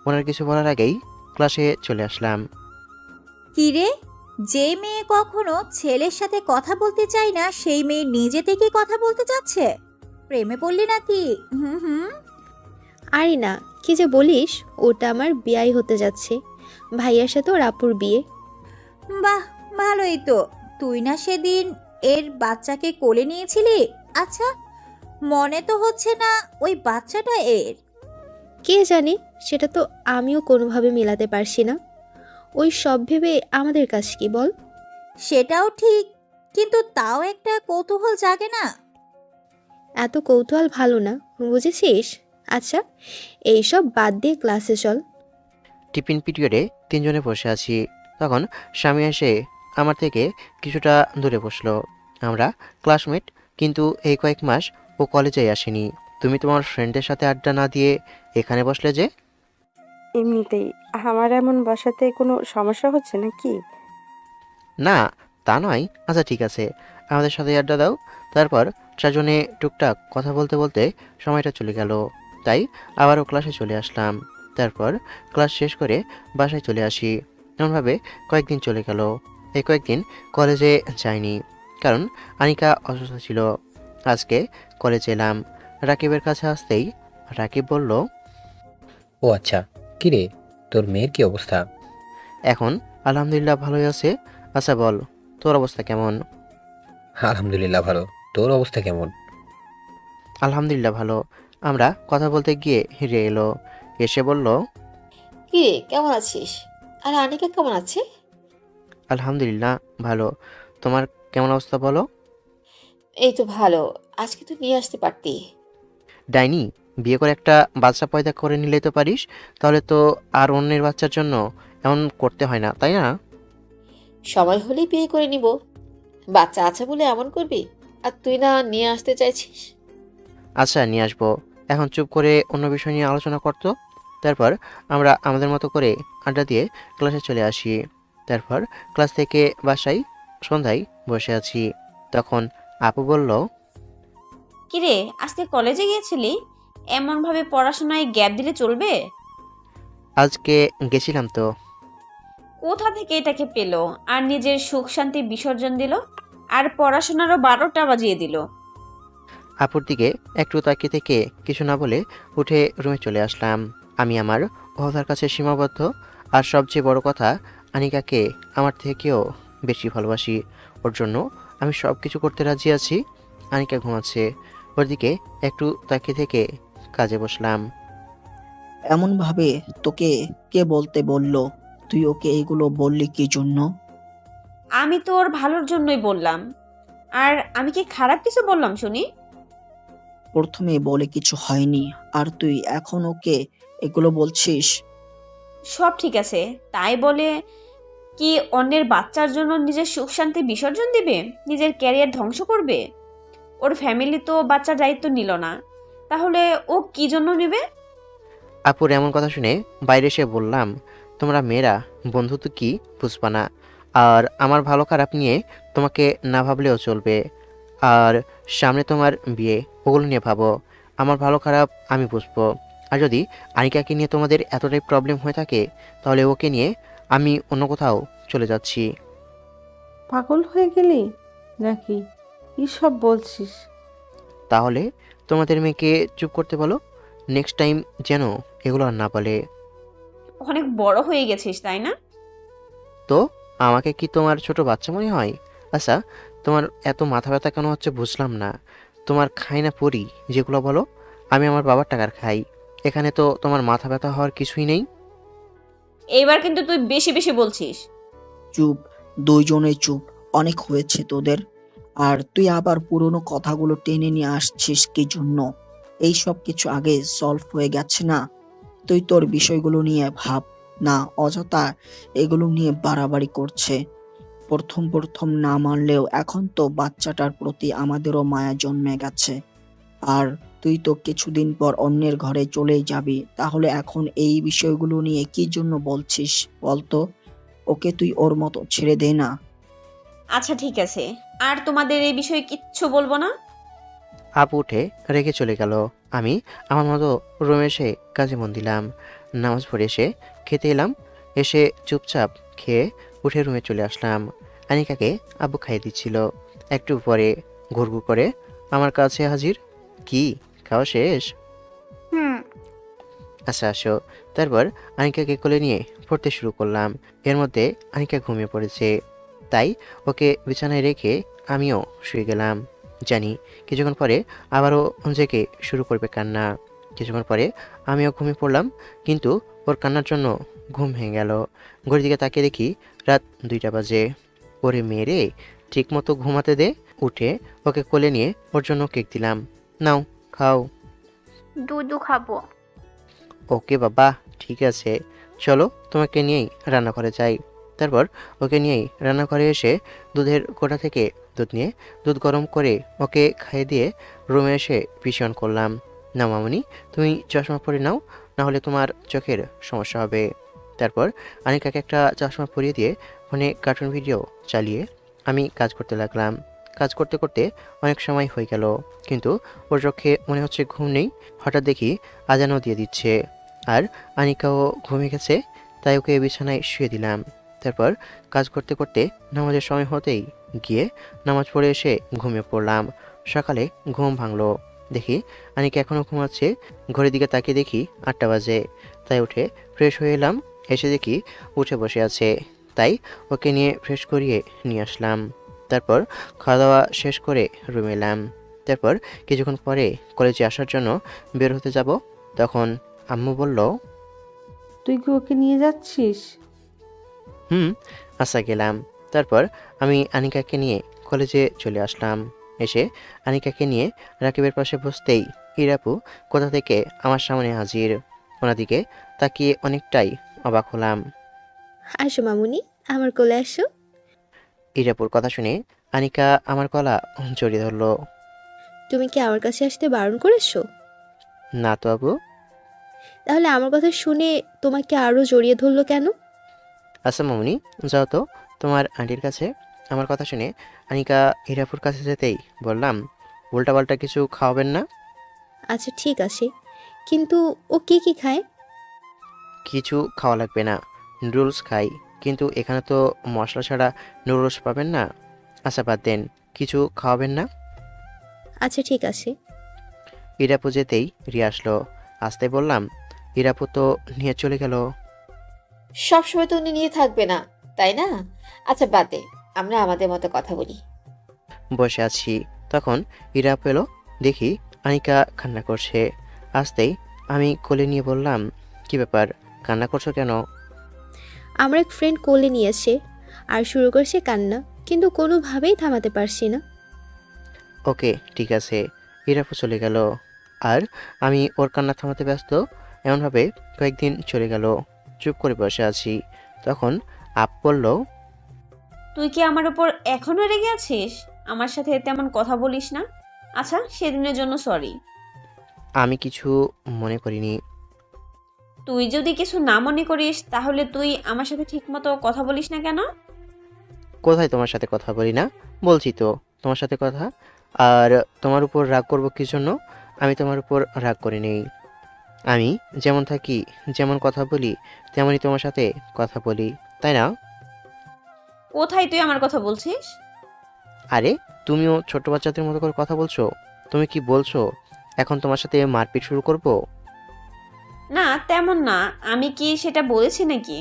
ওনার কিছু বলার আগেই ক্লাসে চলে আসলাম। কিরে, যে মেয়ে কখনো ছেলের সাথে কথা বলতে চায় না সেই মেয়ে নিজে থেকে কথা বলতে চাচ্ছে? প্রেমে পড়লি নাকি? হুম হুম। আরে না, কি যে বলিস, ওটা আমার বিয়াই হতে যাচ্ছে। ভাইয়ার সাথে ওর আপুর বিয়ে। বাহ, ভালোই তো। তুই না সেদিন এর বাচ্চাকে কোলে নিয়েছিলি? আচ্ছা, মনে তো হচ্ছে না ওই বাচ্চাটা এর। কে জানে, সেটা তো আমিও কোনোভাবে মেলাতে পারছি না। ওই সব ভেবে আমাদের কাজ কি বল? সেটাও ঠিক, কিন্তু তাও একটা কৌতূহল জাগে না? এত কৌতূহল ভালো না, বুঝেছিস? আচ্ছা, এইসব বাদ দিয়ে ক্লাসে চল। টিফিন পিরিয়ডে 3 জনে বসে আছি, তখন স্বামী এসে আমার থেকে কিছুটা দূরে বসলো। আমরা ক্লাসমেট, কিন্তু এই কয়েক মাস ও কলেজে আসেনি। তুমি তোমার ফ্রেন্ডদের সাথে আড্ডা না দিয়ে এখানে বসলে যে? এমনিতেই। আমার এমন বসাতে কোনো সমস্যা হচ্ছে নাকি? না, তা নয়। আচ্ছা ঠিক আছে, আমাদের সাথে আড্ডা দাও। তারপর 4 জনে টুকটাক কথা বলতে বলতে সময়টা চলে গেল, তাই আবারও ক্লাসে চলে আসলাম। তারপর ক্লাস শেষ করে বাসায় চলে আসি। এমনভাবে কয়েকদিন চলে গেল। এই কয়েকদিন কলেজে যাইনি, কারণ আনিকা অসুস্থ ছিল। আজকে কলেজে এলাম। রাকিবের কাছে আসতেই রাকিব বলল, ও আচ্ছা, কিরে তোর মেয়ের কি অবস্থা? এখন আলহামদুলিল্লাহ ভালোই আছে। আচ্ছা বল, তোর অবস্থা কেমন? আলহামদুলিল্লাহ ভালো। তোর অবস্থা কেমন? আলহামদুলিল্লাহ ভালো। আমরা কথা বলতে গিয়ে হিরে এলো, এসে বলল, কি রে, কেমন আছিস? আর আনিকা কেমন আছে? আলহামদুলিল্লাহ ভালো। তোমার কেমন অবস্থা বলো? এই তো ভালো। আজকে তো নিয়ে আসতে পারতি। ডাইনি, বিয়ে করে একটা বাচ্চা পয়দা করে নিলেই তো পারিস। তাহলে তো আর অন্যের বাচ্চার জন্য এমন করতে হয় না, তাই না? সময় হলেই বিয়ে করে নিব। বাচ্চা আছে বলে এমন করবি? আর তুই না নিয়ে আসতে চাইছিস? আচ্ছা নিয়ে আসবো। এখন চুপ করে অন্য বিষয় নিয়ে আলোচনা করতো। তারপর আমরা আমাদের মতো করে আড্ডা দিয়ে ক্লাসে চলে আসি। তারপর ক্লাস থেকে বাসায় সন্ধ্যায় বসে আছি, তখন আপু বলল, কিরে, আজকে কলেজে গিয়েছিলি? এমন ভাবে পড়াশোনায় গ্যাপ দিলে চলবে? আজকে গেছিলাম তো। কোথা থেকে এটাকে পেলো আর নিজের সুখ শান্তি বিসর্জন দিল, আর পড়াশোনারও 12টা বাজিয়ে দিল। আপুর দিকে একটু তাকিয়ে থেকে কিছু না বলে উঠে রুমে চলে আসলাম। আমি আমার অহদার কাছে সীমাবদ্ধ, আর সবচেয়ে বড় কথা, আনিকাকে আমার থেকেও বেশি ভালোবাসি। ওর জন্য আমি সব কিছু করতে রাজি আছি। আনিকা ঘুমাচ্ছে, ওর দিকে একটু তাকিয়ে থেকে কাজে বসলাম। এমন ভাবে তোকে কে বলতে বললো? তুই ওকে এগুলো বললি কি জন্য? আমি তো ওর ভালোর জন্যই বললাম। আর আমি কি খারাপ কিছু বললাম শুনি? প্রথমে বলে কিছু হয়নি, আর তুই এখন ওকে এগুলো বলছিস? সব ঠিক আছে, তাই বলে কি অন্যের বাচ্চার জন্য নিজের সুখ শান্তি বিসর্জন দিবে? নিজের ক্যারিয়ার ধ্বংস করবে? ওর ফ্যামিলি তো বাচ্চার দায়িত্ব নিল না, তাহলে ও কি জন্য নেবে? আপুর এমন কথা শুনে বাইরে এসে বললাম, তোমরা মেয়েরা বন্ধুত্ব কি বুঝবা না। আর আমার ভালো খারাপ নিয়ে তোমাকে না ভাবলেও চলবে। আর সামনে তোমার বিয়ে, ওগুলো নিয়ে ভাবো। আমার ভালো খারাপ আমি বুঝবো। আর যদি আনিকাকে নিয়ে তোমাদের এতটাই প্রবলেম হয়ে থাকে, তাহলে ওকে নিয়ে আমি অন্য কোথাও চলে যাচ্ছি। পাগল হয়ে গেলি নাকি? কি সব বলছিস? তাহলে তোমাদের মেয়েকে চুপ করতে বলো। নেক্সট টাইম যেন এগুলো আর না বলে। অনেক বড় হয়ে গেছিস, তাই না? তো আমাকে কি তোমার ছোট বাচ্চা মনে হয়? আচ্ছা, তোমার এত মাথা ব্যথা কেন হচ্ছে বুঝলাম না। তোমার খাই না পড়ি যেগুলো বলো? আমি আমার বাবার টাকার খাই। এখানে তো তোমার মাথা ব্যথা হওয়ার কিছুই নেই। এইবার কিন্তু তুই বেশি বেশি বলছিস। চুপ, দুইজনে চুপ। অনেক হয়েছে তোদের। আর তুই আবার পুরনো কথাগুলো টেনে নিয়ে আসছিস কি জন্য? এই সব কিছু আগে সলভ হয়ে গেছে না? তুই তোর বিষয়গুলো নিয়ে ভাব না, অযথা এগুলো নিয়ে বাড়াবাড়ি করছে। প্রথম প্রথম না মানলেও এখন তো বাচ্চাটার প্রতি আমাদেরও মায়া জন্মে গেছে। আর তুই তো কিছুদিন পর অন্যের ঘরে চলেই যাবি, তাহলে এখন এই বিষয়গুলো নিয়ে কি জন্য বলছিস বলতো? ওকে তুই ওর মতো ছেড়ে দে না। আচ্ছা ঠিক আছে, আর তোমাদের এই বিষয়ে কিচ্ছু বলবো না। আপু উঠে রেখে চলে গেল। আমি আমার মতো রুমে এসে কাজে মন দিলাম। নামাজ পড়ে এসে খেতে এলাম। এসে চুপচাপ খেয়ে উঠে রুমে চলে আসলাম। আনিকাকে আব্বু খাইয়ে দিচ্ছিল। একটু পরে ঘুরঘুর করে আমার কাছে হাজির। কি, খাওয়া শেষ? হুম। আচ্ছা আসো। তারপর আনিকাকে কোলে নিয়ে পড়তে শুরু করলাম। এর মধ্যে আনিকা ঘুমিয়ে পড়েছে, তাই ওকে বিছানায় রেখে আমিও শুয়ে গেলাম। জানি কিছুক্ষণ পরে আবারও জেগে শুরু করবে কান্না। কিছুক্ষণ পরে আমিও ঘুমিয়ে পড়লাম, কিন্তু ওর কান্নার জন্য ঘুম ভেঙে গেল। ঘড়ির দিকে তাকিয়ে দেখি রাত 2টা বাজে। ওরে মেরে, ঠিক মতো ঘুমাতে দে। উঠে ওকে কোলে নিয়ে ওর জন্য কেক দিলাম। নাও, খাও। দুধু খাবো। ওকে বাবা, ঠিক আছে। চলো তোমাকে নিয়েই রান্নাঘরে যাই। তারপর ওকে নিয়েই রান্নাঘরে এসে দুধের কোটা থেকে দুধ নিয়ে দুধ গরম করে ওকে খাইয়ে দিয়ে রুমে এসে পিছন করলাম। না মামুনি, তুমি চশমা পরে নাও, না হলে তোমার চোখের সমস্যা হবে। তারপর আনিকাকে একটা চশমা পরিয়ে দিয়ে ফোনে কার্টুন ভিডিও চালিয়ে আমি কাজ করতে লাগলাম। কাজ করতে করতে অনেক সময় হয়ে গেল, কিন্তু ওর চোখে মনে হচ্ছে ঘুম নেই। হঠাৎ দেখি আজানও দিয়ে দিচ্ছে, আর আনিকাও ঘুমিয়ে গেছে, তাই ওকে বিছানায় শুয়ে দিলাম। তারপর কাজ করতে করতে নামাজের সময় হতেই গিয়ে নামাজ পড়ে এসে ঘুমিয়ে পড়লাম। সকালে ঘুম ভাঙলো, দেখি আনিকা এখনও ঘুমাচ্ছে। ঘড়ির দিকে তাকিয়ে দেখি 8টা বাজে, তাই উঠে ফ্রেশ হয়ে এলাম। এসে দেখি উঠে বসে আছে, তাই ওকে নিয়ে ফ্রেশ করিয়ে নিয়ে আসলাম। তারপর খাওয়া দাওয়া শেষ করে রুমে এলাম। তারপর কিছুক্ষণ পরে কলেজে আসার জন্য বের হতে যাব, তখন আম্মু বলল, তুই কি ওকে নিয়ে যাচ্ছিস? হুম। আচ্ছা গেলাম। তারপর আমি আনিকাকে নিয়ে কলেজে চলে আসলাম। এসে আনিকাকে নিয়ে রাকিবের পাশে বসতেই ইরাপু কোথা থেকে আমার সামনে হাজির। ওনার দিকে তাকিয়ে অনেকটাই অবাক হলাম। আসো মামুনি, আমার কোলে আসো। ইরাপুর কথা শুনে আনিকা আমার গলা জড়িয়ে ধরলো। তুমি কি আমার কাছে আসতে বারণ করেছো? না তো আবু। তাহলে আমার কথা শুনে তোমাকে আরো জড়িয়ে ধরলো কেন? আচ্ছা মামুনি, যাও তো তোমার আন্টির কাছে। আমার কথা শুনে আনিকা ইরাপুর কাছে যেতেই বললাম, উল্টাপাল্টা কিছু খাওয়াবেন না? আচ্ছা ঠিক আছে, কিন্তু ও কি কি খায়? কিছু খাওয়া লাগবে না, নুডলস খাই, কিন্তু এখানে তো মশলা ছাড়া নুডলস পাবেন না। আচ্ছা বাদ দেন, কিছু খাওয়াবেন না? আচ্ছা ঠিক আছে। ইরাপু যেতেই রিয়া আসলো। আসতে বললাম, ইরাপু তো নিয়ে চলে গেল। সবসময় তো উনি নিয়ে থাকবে না, তাই না? আচ্ছা বাদ দে, আমরা আমাদের মতো কথা বলি। বসে আছি, তখন ইরাপু এলো। দেখি আনিকা কান্না করছে। আসতেই আমি কোলে নিয়ে বললাম, কি ব্যাপার, কান্না করছো কেন? আমার এক ফ্রেন্ড কোলে নিয়েছে আর শুরু করছে কান্না, কিন্তু কোনোভাবেই থামাতে পারছি না। ওকে ঠিক আছে। ইরাপু চলে গেল, আর আমি ওর কান্না থামাতে ব্যস্ত। এমনভাবে কয়েকদিন চলে গেল। চুপ করে বসে আছি, তখন আপু বলল, তুই কি আমার উপর এখনো রেগে আছিস? আমার সাথে তেমন কথা বলিস না। আচ্ছা, সেদিনের জন্য সরি। আমি কিছু মনে করিনি। তুই যদি কিছু না মনে করিস তাহলে তুই আমার সাথে ঠিকমতো কথা বলিস না কেন? কোথায় তোমার সাথে কথা বলি না? বলছি তো তোমার সাথে কথা। আর তোমার উপর রাগ করব কি জন্য? আমি তোমার উপর রাগ করি নেই। আমি যেমন থাকি, যেমন কথা বলি, তেমনই তোমার সাথে কথা বলি, তাই না? কোথায় তুই আমার কথা বলছিস? আরে তুমিও ছোট বাচ্চাদের মতো করে কথা বলছো। তুমি কি বলছো এখন তোমার সাথে মারপিট শুরু করব? না, তেমন না। আমি কি সেটা বলেছি নাকি?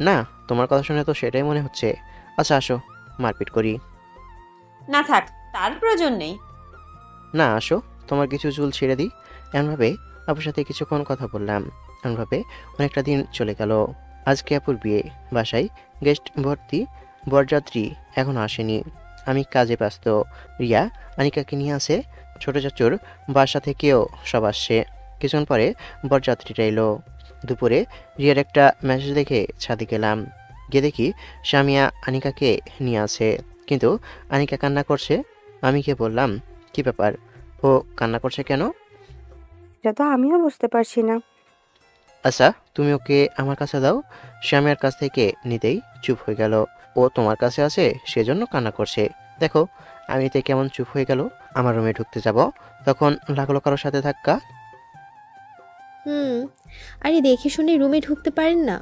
না, তোমার কথা শুনে তো সেটাই মনে হচ্ছে। আচ্ছা আসো, মারপিট করি। না থাক, তার প্রয়োজন নেই। না আসো, তোমার কিছু চুল ছেড়ে দিই। এমনভাবে আপুর সাথে কিছুক্ষণ কথা বললাম। এমনভাবে অনেকটা দিন চলে গেল। আজকে আপুর বিয়ে, বাসায় গেস্ট ভর্তি, বরযাত্রী এখনো আসেনি। আমি কাজে ব্যস্ত। রিয়া আনিকাকে নিয়ে আসে। ছোট চাচুর বাসা থেকেও সব আসছে। কিছুক্ষণ পরে বরযাত্রীরা এলো। দুপুরে রিয়ার একটা মেসেজ দেখে ছাদে গেলাম। গিয়ে দেখি সামিয়া আনিকাকে নিয়ে আসে, কিন্তু আনিকা কান্না করছে। আমি গিয়ে বললাম, কি ব্যাপার, ও কান্না করছে কেন? এটা তো আমিও বুঝতে পারছি না। আচ্ছা তুমি ওকে আমার কাছে দাও। স্বামীর কাছ থেকে নিতেই চুপ হয়ে গেল। ও তোমার কাছে আছে সেজন্য কান্না করছে। দেখো আমি নিতে কেমন চুপ হয়ে গেল। আমার রুমে ঢুকতে যাব, তখন লাগলো কারোর সাথে ধাক্কা। হুম, আরে দেখে শুনে রুমে ঢুকতে পারেন না?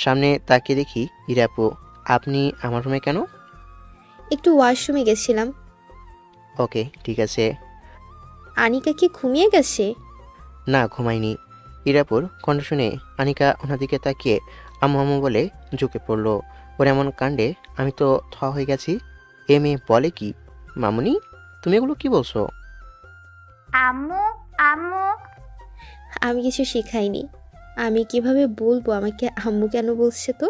সামনে তাকিয়ে দেখি ইরাপু। আপনি আমার রুমে কেন? একটু ওয়াশরুমে গেছিলাম। ওকে ঠিক আছে। আনিকা কি ঘুমিয়ে গেছে? না ঘুমাইনি। ইরাপুর কণ্ঠ শুনে আনিকা ওনার দিকে তাকিয়ে আম্মু আম্মু বলে ঝুঁকে পড়লো। ওর এমন কাণ্ডে আমি তো থ হয়ে গেছি। এ মেয়ে বলে কি? মামুনি, তুমি এগুলো কি বলছো? আম্মু আম্মু। আমি কিছু শিখাইনি। আমি কিভাবে বলবো আমাকে আম্মু কেন বলছে? তো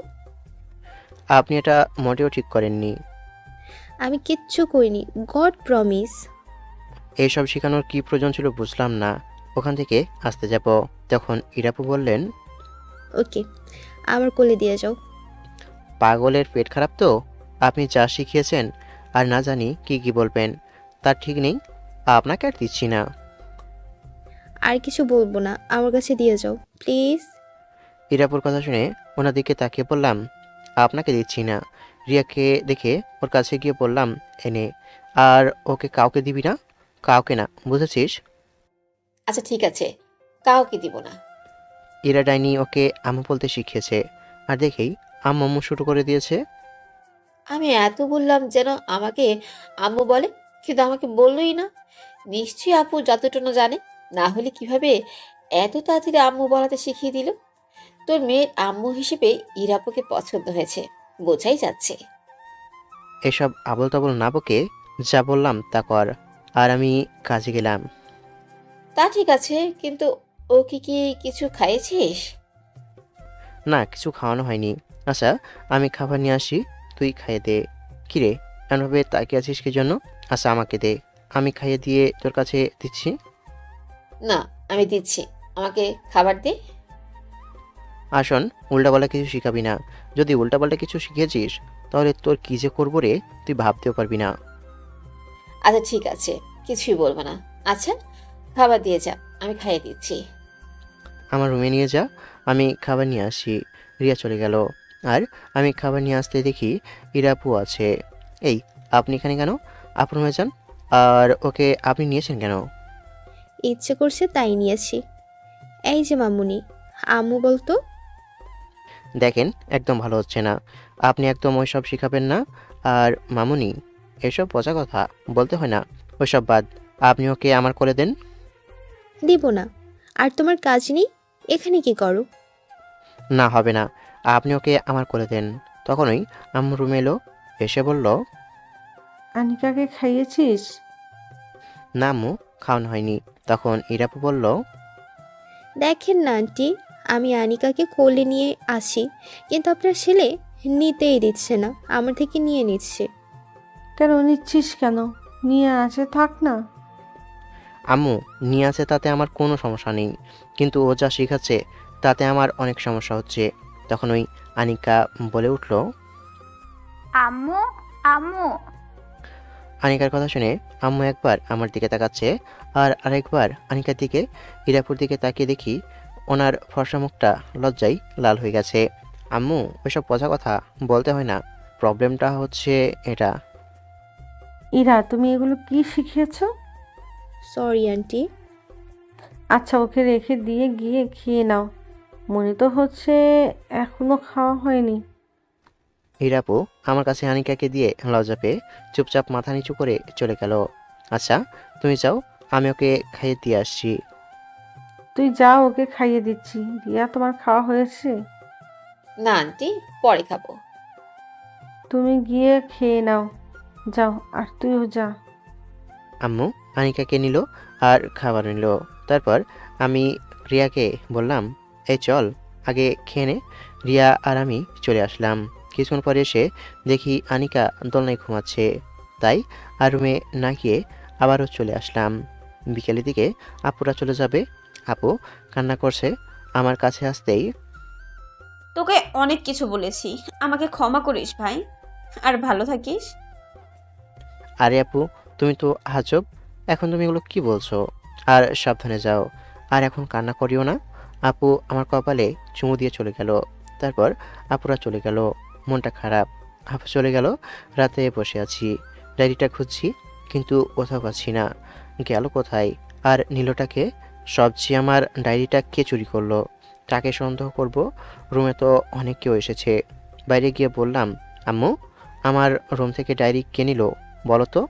আপনি এটা মোটেও ঠিক করেননি। আমি কিচ্ছু করিনি, গড প্রমিস। এইসব শেখানোর কি প্রয়োজন ছিল বুঝলাম না। ওখান থেকে আসতে যাব, তখন ইরাপু বললেন, ওকে, আমার কোলে দিয়ে যাও। পাগলের পেট খারাপ তো? আপনি যা শিখিয়েছেন আর না জানি কি কি বলবেন, তার ঠিক নেই। আপনাকে আর দিচ্ছি না। আর কিছু বলবো না, আমার কাছে দিয়ে যাও প্লিজ। ইরাপুর কথা শুনে ওনার দিকে তাকিয়ে বললাম, আপনাকে দিচ্ছি না। রিয়াকে দেখে ওর কাছে গিয়ে বললাম, এনে। আর ওকে কাউকে দিবি না, কাউকে না, বুঝেছিস? আচ্ছা ঠিক আছে, কাউকে দিব না। ইরা ডাইনি ওকে আম্মু বলতে শিখিয়েছে, আর দেখেই আম্মু আম্মু শুরু করে দিয়েছে। আমি এত বললাম যেন আমাকে আম্মু বলে, কিন্তু আমাকে বললোই না। নিশ্চয়ই আপু যতটুকু জানে, না হলে কিভাবে এত তাড়াতাড়ি আম্মু বলাতে শিখিয়ে দিল। তোর মেয়ের আম্মু হিসেবে ইরাপুকে পছন্দ হয়েছে, বোঝাই যাচ্ছে। এসব আবল তাবল না বকে যা বললাম তা কর। আর আমি কাজে গেলাম। তা ঠিক আছে, কিন্তু ও কি কিছু খাইয়েছিস? না কিছু খাওয়ানো হয়নি। আচ্ছা আমি খাবার নিয়ে আসি, তুই খাইয়ে দে। কিরে এমনভাবে তাকিয়ে আছিস কি জন্য? আচ্ছা আমাকে দে, আমি খাইয়ে দিয়ে তোর কাছে দিচ্ছি। না, আমি দিচ্ছি, আমাকে খাবার দে। আসন উল্টাপাল্টা কিছু শিখাবি না। যদি উল্টাপাল্টা কিছু শিখেছিস তাহলে তোর কী যে করবো রে, তুই ভাবতেও পারবি না। আচ্ছা ঠিক আছে, কিছুই বলবো না। আচ্ছা খাবার দিয়ে যা, আমি খাইয়ে দিচ্ছি। আমার রুমে নিয়ে যা, আমি খাবার নিয়ে আসি। রিয়া চলে গেল। আর আমি খাবার নিয়ে আসতে দেখি ইরাপু আছে। এই আপনি এখানে কেন? আপনার রুমে যান। আর ওকে আপনি নিয়েছেন কেন? ইচ্ছে করছে তাই নিয়েছি। এই যে মামুনি, আম্মু বলতো। দেখেন একদম ভালো হচ্ছে না। আপনি একদম ওইসব শিখাবেন না। আর মামুনি, এসব পচা কথা বলতে হয় না, ওইসব বাদ। আপনি ওকে আমার করে দেন। দিব না। আর তোমার কাজ নেই, এখানে কি করো? না হবে না, আপনি ওকে আমার করে দেন। তখনই আম্মু রুমে এলো, এসে বলল, আনিকাকে খাইয়েছিস? না আম্মু, খাওয়ানো হয়নি। তখন ইরাপু বলল, দেখেন না আন্টি, আমি আনিকাকে কোলে নিয়ে আসি, কিন্তু আপনার ছেলে নিতেই দিচ্ছে না, আমার থেকে নিয়ে নিচ্ছে। কেন নিচ্ছিস কেন? নিয়ে আসে থাক না। আম্মু নিয়ে আছে তাতে আমার কোনো সমস্যা নেই, কিন্তু ও যা শিখাচ্ছে তাতে আমার অনেক সমস্যা হচ্ছে। তখন ওই আনিকা বলে উঠল। আম্মু আম্মু। আনিকার কথা শুনে আম্মু একবার আমার দিকে তাকাচ্ছে আর আরেকবার আনিকার দিকে। ইরাপুর দিকে তাকিয়ে দেখি ওনার ফর্সা মুখটা লজ্জায় লাল হয়ে গেছে। আম্মু, ওইসব পচা কথা বলতে হয় না, প্রবলেমটা হচ্ছে এটা। ইরা, তুমি এগুলো কি শিখিয়েছো? Sorry aunty. আচ্ছা, ওকে রেখে দিয়ে গিয়ে খেয়ে নাও। মনে তো হচ্ছে এখনো খাওয়া হয়নি। ইরাপু আমার কাছে আনিকাকে দিয়ে লজ্জা পেয়ে চুপচাপ মাথা নিচু করে চলে গেল। আচ্ছা, তুমি যাও, আমি ওকে খাইয়ে দিয়ে আসছি। তুই যাও, ওকে খাইয়ে দিচ্ছি। রিয়া, তোমার খাওয়া হয়েছে? না আন্টি, পরে খাবো। তুমি গিয়ে খেয়ে নাও, যাও। আর তুইও যা। আম্মু আনিকাকে নিল আর খাবার নিল। তারপর আমি রিয়াকে বললাম, এই চল আগে খেয়ে নে। রিয়া আর আমি চলে আসলাম। কিছুক্ষণ পরে এসে দেখি আনিকা দোলনায় ঘুমাচ্ছে, তাই আর রুমে না গিয়ে আবারও চলে আসলাম। বিকেলের দিকে আপুরা চলে যাবে। আপু কান্না করছে। আমার কাছে আসতেই, তোকে অনেক কিছু বলেছি, আমাকে ক্ষমা করিস ভাই, আর ভালো থাকিস। আরে আপু, তুমি তো আজব, এখন তুমি এগুলো কি বলছো? আর সাবধানে যাও, আর এখন কান্না করিও না। আপু আমার কপালে চুমু দিয়ে চলে গেল। তারপর আপুরা চলে গেল। মনটা খারাপ। আপু চলে গেল, রাতে বসে আছি, ডায়েরিটা খুঁজছি কিন্তু কোথাও পাচ্ছি না। গেল কোথায়? আর নীলটাকে? সবচেয়ে আমার ডায়েরিটা কে চুরি করলো? কাকে সন্দেহ করব? রুমে তো অনেক কেউ এসেছে। বাইরে গিয়ে বললাম, আম্মু, আমার রুম থেকে ডায়েরি কে নিল বলো তো?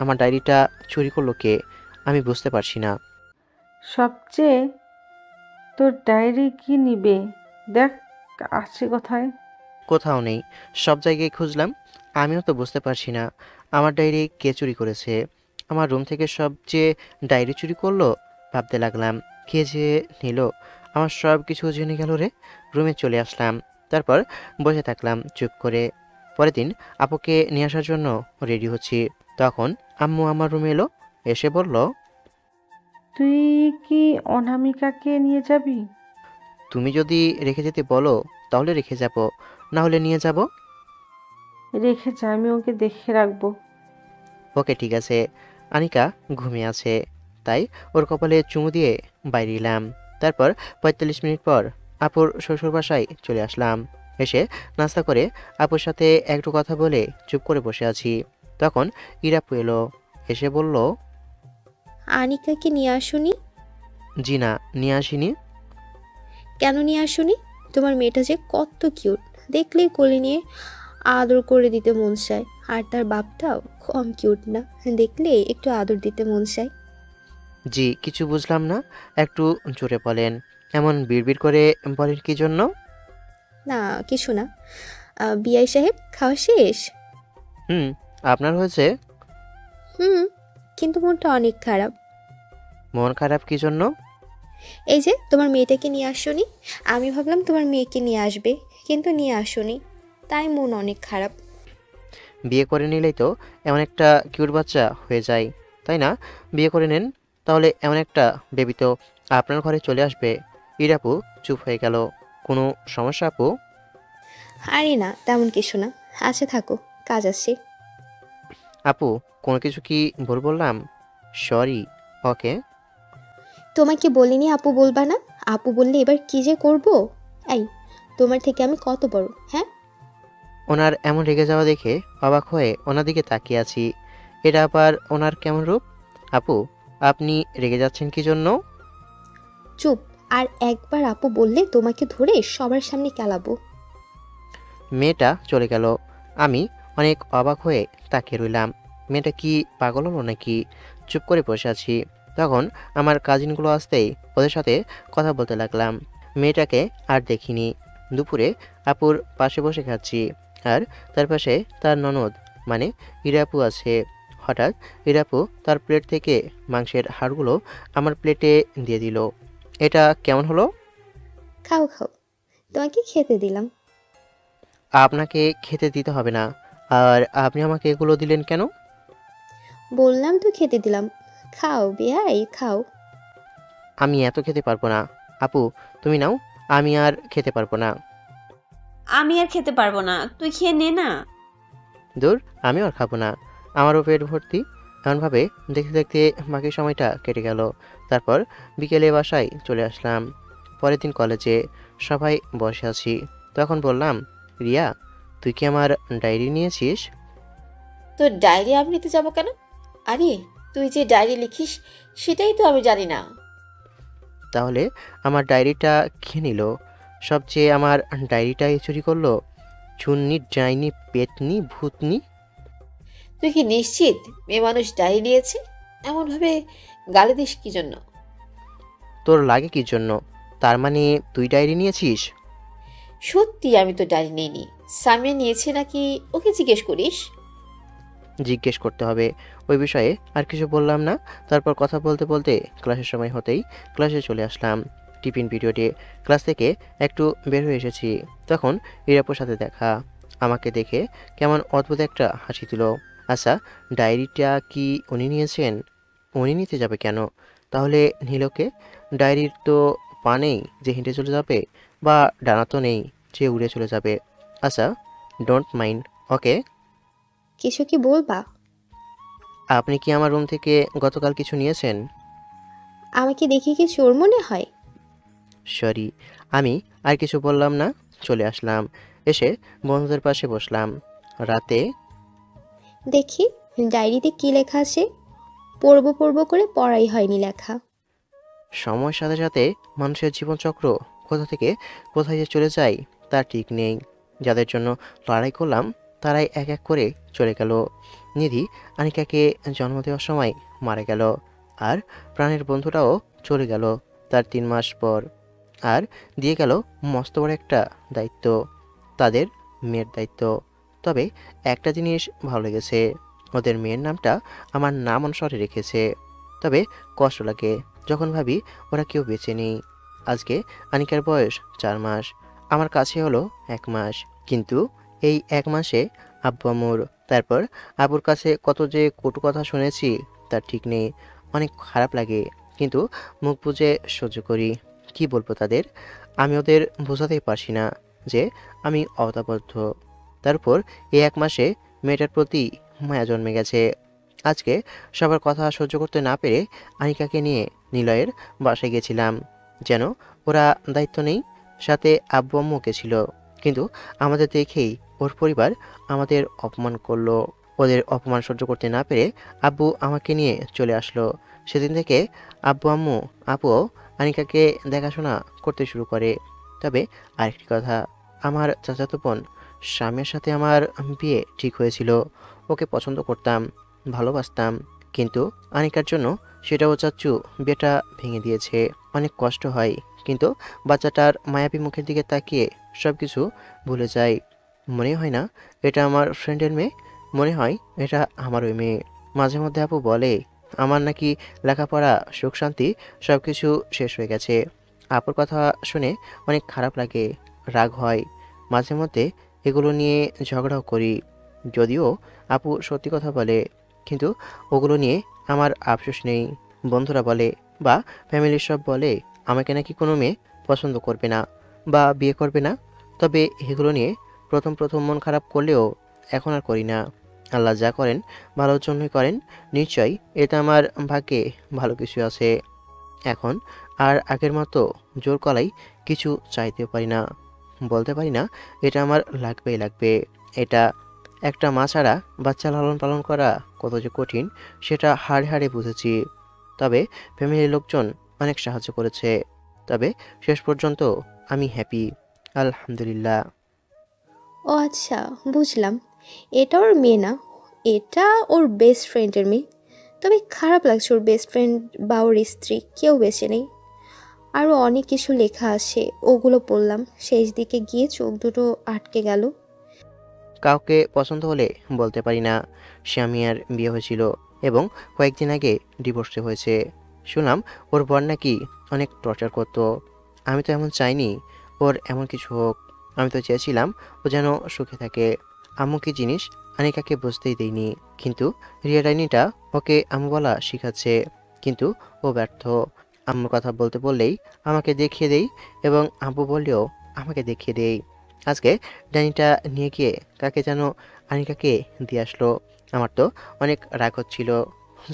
আমার ডায়েরিটা চুরি করলো কে? আমি বুঝতে পারছি না। সবচেয়ে তোর ডায়েরি কি নিবে? দেখ আছে কোথায়। কোথাও নেই, সব জায়গায় খুঁজলাম, আমিও তো বুঝতে পারছি না আমার ডায়েরি কে চুরি করেছে। আমার রুম থেকে সব যে ডায়েরি চুরি করলো ভাবতে লাগলাম, কে যে নিল। আমার সব কিছু জেনে গেল রে। রুমে চলে আসলাম। তারপর বসে থাকলাম চুপ করে। পরের দিন আপুকে নিয়ে আসার জন্য রেডি হচ্ছি, তখন আম্মু আমার রুমে এলো। এসে বলল, তুই কি অনামিকাকে নিয়ে যাবি? তুমি যদি রেখে যেতে বলো তাহলে রেখে যাব, না হলে নিয়ে যাব। রেখে যা, আমি ওকে দেখে রাখবো। ওকে ঠিক আছে। আনিকা ঘুমিয়ে আছে, তাই ওর কপালে চুমু দিয়ে বাইরে এলাম। তারপর ৪৫ মিনিট পর আপুর শ্বশুর বাসায় চলে আসলাম। এসে নাস্তা করে আপুর সাথে একটু কথা বলে চুপ করে বসে আছি। তখন ইরাপু এলো। এসে বলল, আনিকাকে নিয়ে আসুনি? জি না, নিয়ে আসিনি। কেন নিয়ে আসুনি? তোমার মেয়েটা যে কত কিউট, দেখলেই কোলে নিয়ে আদর করে দিতে মন চায়। আর তার বাপটাও কম কিউট না, দেখলে একটু আদর দিতে মন চায়। জি, কিছু বুঝলাম না, একটু জোরে বলেন। এমন বিড়বিড় করে বলেন কি জন্য? না কিছু না। বিআই সাহেব, খাওয়া শেষ? হুম, আপনার হয়েছে? হুম, কিন্তু মনটা অনেক খারাপ। মন খারাপ কি জন্য? এই যে তোমার মেয়েটাকে নিয়ে আসোনি। আমি ভাবলাম তোমার মেয়েকে নিয়ে আসবে, কিন্তু নিয়ে আসোনি, তাই মন অনেক খারাপ। বিয়ে করে নিলেই তো এমন একটা কিউট বাচ্চা হয়ে যায়, তাই না? বিয়ে করে নেন, তাহলে এমন একটা বেবি তো আপনার ঘরে চলে আসবে। ইরাপু চুপ হয়ে গেল। কোনো সমস্যা আপু? আরে না, তেমন কিছু না। আচ্ছা থাকো, কাজ আছে। আপু, কোনো কিছু কি ভুল বললাম? সরি। ওকে। তোমাকে বলিনি আপু বলবা না? আপু বললে এবার কি যে করব। এই, তোমার থেকে আমি কত বড়, হ্যাঁ? ওনার এমন রেগে যাওয়া দেখে অবাক হয়ে ওনার দিকে তাকিয়ে আছি। এটা আবার ওনার কেমন রূপ? আপু, আপনি রেগে যাচ্ছেন কি জন্য? চুপ। আর একবার আপু বললে তোমাকে ধরে সবার সামনে কেলাবো। মেয়েটা চলে গেল। আমি অনেক অবাক হয়ে তাকিয়ে রইলাম। মেয়েটা কি পাগল হলো নাকি? চুপ করে বসে আছি। তখন আমার কাজিনগুলো আসতেই ওদের সাথে কথা বলতে লাগলাম। মেয়েটাকে আর দেখিনি। দুপুরে আপুর পাশে বসে খাচ্ছি, আর তার পাশে তার ননদ মানে ইরাপু আছে। হঠাৎ ইরাপু তার প্লেট থেকে মাংসের হাড়গুলো আমার প্লেটে দিয়ে দিল। এটা কেমন হলো? খাও খাও, তোমাকে খেতে দিলাম। আপনাকে খেতে দিতে হবে না। আর আপনি আমাকে এগুলো দিলেন কেন? বললাম তো খেতে দিলাম। খাও বেয়াই, খাও। আমি এত খেতে পারবো না। আপু, তুমি নাও, আমি আর খেতে পারবো না। আমি আর খেতে পারবো না, তুই খেয়ে নে না। দূর, আমি আর খাবো না, আমারও পেট ভর্তি। এমনভাবে দেখতে দেখতে বাকি সময়টা কেটে গেল। তারপর বিকেলে বাসায় চলে আসলাম। পরের দিন কলেজে সবাই বসে আছি, তখন বললাম, রিয়া, তুই কি আমার ডায়েরি নিয়েছিস? তোর ডায়েরি আমি নিতে যাবো কেন? আরে তুই যে ডায়েরি লিখিস সেটাই তো আমি জানি না। তাহলে আমার ডায়েরিটা খেয়ে নিল। সবচেয়ে আমার ডায়েরিটাই চুরি করলো। চুন্নি, ডাইনি, পেতনি, ভূতনি। তুই কি নিশ্চিত মেয়ে মানুষ ডায়েরি নিয়েছে? এমনভাবে গালি দিস কি জন্য? তোর লাগে কি জন্য? তার মানে তুই ডায়েরি নিয়েছিস? সত্যি আমি তো ডায়েরি নিইনি। সামিয়া নিয়েছে নাকি ওকে জিজ্ঞেস করিস। জিজ্ঞেস করতে হবে। ওই বিষয়ে আর কিছু বললাম না। তারপর কথা বলতে বলতে ক্লাসের সময় হতেই ক্লাসে চলে আসলাম। টিফিন পিরিয়ডে ক্লাস থেকে একটু বের হয়ে এসেছি, তখন ইরাপুর সাথে দেখা। আমাকে দেখে কেমন অদ্ভুত একটা হাসি দিল। আচ্ছা, ডায়েরিটা কি উনি নিয়েছেন? উনি নিতে যাবে কেন? তাহলে নীলকে? ডায়েরির তো পা নেই যে হেঁটে চলে যাবে, বা ডানা তো নেই যে উড়ে চলে যাবে। আচ্ছা, ডোন্ট মাইন্ড, ওকে। কিছু কি বলবা? আপনি কি আমার রুম থেকে গতকাল কিছু নিয়েছেন? আমাকে দেখে কি চোর মনে হয়? সরি। আমি আর কিছু বললাম না, চলে আসলাম। এসে বন্ধুদের পাশে বসলাম। রাতে দেখি ডায়েরিতে কি লেখা আছে। পড়বো পড়বো করে পড়াই হয়নি লেখা। সময়ের সাথে সাথে মানুষের জীবনচক্র কোথা থেকে কোথায় যে চলে যায় তার ঠিক নেই। যাদের জন্য লড়াই করলাম তারাই এক এক করে চলে গেল। নিধি আনিকাকে জন্ম দেওয়ার সময় মারা গেল, আর প্রাণের বন্ধুটাও চলে গেল তার 3 মাস পর। আর দিয়ে গেল মস্ত বড় একটা দায়িত্ব, তাদের মেয়ের দায়িত্ব। তবে একটা জিনিস ভালো লেগেছে, ওদের মেয়ের নামটা আমার নাম অনুসারে রেখেছে। তবে কষ্ট লাগে যখন ভাবি ওরা কেউ বেঁচে নেই। আজকে আনিকার বয়স 4 মাস, আমার কাছে হলো 1 মাস। কিন্তু এই 1 মাসে আব্বু আম্মুর, তারপর আব্বুর কাছে কত যে কটু কথা শুনেছি তার ঠিক নেই। অনেক খারাপ লাগে, কিন্তু মুখ বুজে সহ্য করি। কি বলবো তাদের? আমি ওদের বোঝাতেই পারছি না যে আমি অবদাবদ্ধ। তারপর এই 1 মাসে মেয়েটার প্রতি মায়া জন্মে গেছে। আজকে সবার কথা সহ্য করতে না পেরে আনিকাকে নিয়ে নিলয়ের বাসায় গেছিলাম, যেন ওরা দায়িত্ব নেই। সাথে আব্বু আম্মুকে ছিল, কিন্তু আমাদের দেখেই ওর পরিবার আমাদের অপমান করলো। ওদের অপমান সহ্য করতে না পেরে আব্বু আমাকে নিয়ে চলে আসলো। সেদিন থেকে আব্বু আম্মু আপুও আনিকাকে দেখাশোনা করতে শুরু করে। তবে আরেকটি কথা, আমার চাচাতো বোন স্বামীর সাথে আমার বিয়ে ঠিক হয়েছিল। ওকে পছন্দ করতাম, ভালোবাসতাম, কিন্তু আনিকার জন্য সেটাও চাচ্চু বিয়েটা ভেঙে দিয়েছে। অনেক কষ্ট হয়, কিন্তু বাচ্চাটার মায়াবী মুখের দিকে তাকিয়ে সব কিছু ভুলে যাই। মনে হয় না এটা আমার ফ্রেন্ডের মেয়ে, মনে হয় এটা আমার ওই মেয়ে। মাঝে মধ্যে আপু বলে আমার নাকি লেখাপড়া, সুখ শান্তি সব কিছু শেষ হয়ে গেছে। আপুর কথা শুনে অনেক খারাপ লাগে, রাগ হয়। মাঝে মধ্যে এগুলো নিয়ে ঝগড়াও করি। যদিও আপু সত্যি কথা বলে, কিন্তু ওগুলো নিয়ে আমার আফসোস নেই। বন্ধুরা বলে বা ফ্যামিলির সব বলে আমাকে নাকি কোনো মেয়ে পছন্দ করবে না বা বিয়ে করবে না। তবে এগুলো নিয়ে প্রথম প্রথম মন খারাপ করলেও এখন আর করি না। আল্লাহ যা করেন ভালোর জন্যই করেন। নিশ্চয়ই এতে আমার ভাগ্যে ভালো কিছু আছে। এখন আর আগের মতো জোর গলায় কিছু চাইতেও পারি না, বলতে পারি না এটা আমার লাগবেই লাগবে। এটা একটা মা ছাড়া বাচ্চা লালন পালন করা কত যে কঠিন সেটা হাড়ে হাড়ে বুঝেছি। তবে ফ্যামিলির লোকজন অনেক সাহায্য করেছে। তবে শেষ পর্যন্ত আমি হ্যাপি, আলহামদুলিল্লাহ। ও আচ্ছা, বুঝলাম। এটা ওর মেয়ে না, এটা ওর বেস্ট ফ্রেন্ডের মেয়ে। তবে খারাপ লাগছে, ওর বেস্ট ফ্রেন্ড বা ওর স্ত্রী কেউ বেঁচে নেই। আরও অনেক কিছু লেখা আছে, ওগুলো পড়লাম। শেষ দিকে গিয়ে চোখ দুটো আটকে গেল। কাউকে পছন্দ হলে বলতে পারি না। স্বামীর বিয়ে হয়েছিল এবং কয়েকদিন আগে ডিভোর্সে হয়েছে। শুনলাম ওর বর নাকি অনেক টর্চার করতো। আমি তো এমন চাইনি ওর এমন কিছু হোক। আমি তো চেয়েছিলাম ও যেন সুখে থাকে। আম্মু কি জিনিস আনিকাকে বুঝতেই দেয়নি, কিন্তু রিয়া ডাইনিটা ওকে আম্মু বলা শিখাচ্ছে, কিন্তু ও ব্যর্থ। আম্মুর কথা বলতে বললেই আমাকে দেখিয়ে দেই, এবং আব্বু বললেও আমাকে দেখিয়ে দেই। আজকে ডাইনিটা নিয়ে গিয়ে কাকে যেন আনিকাকে দিয়ে আসলো। আমার তো অনেক রাগ হচ্ছিল,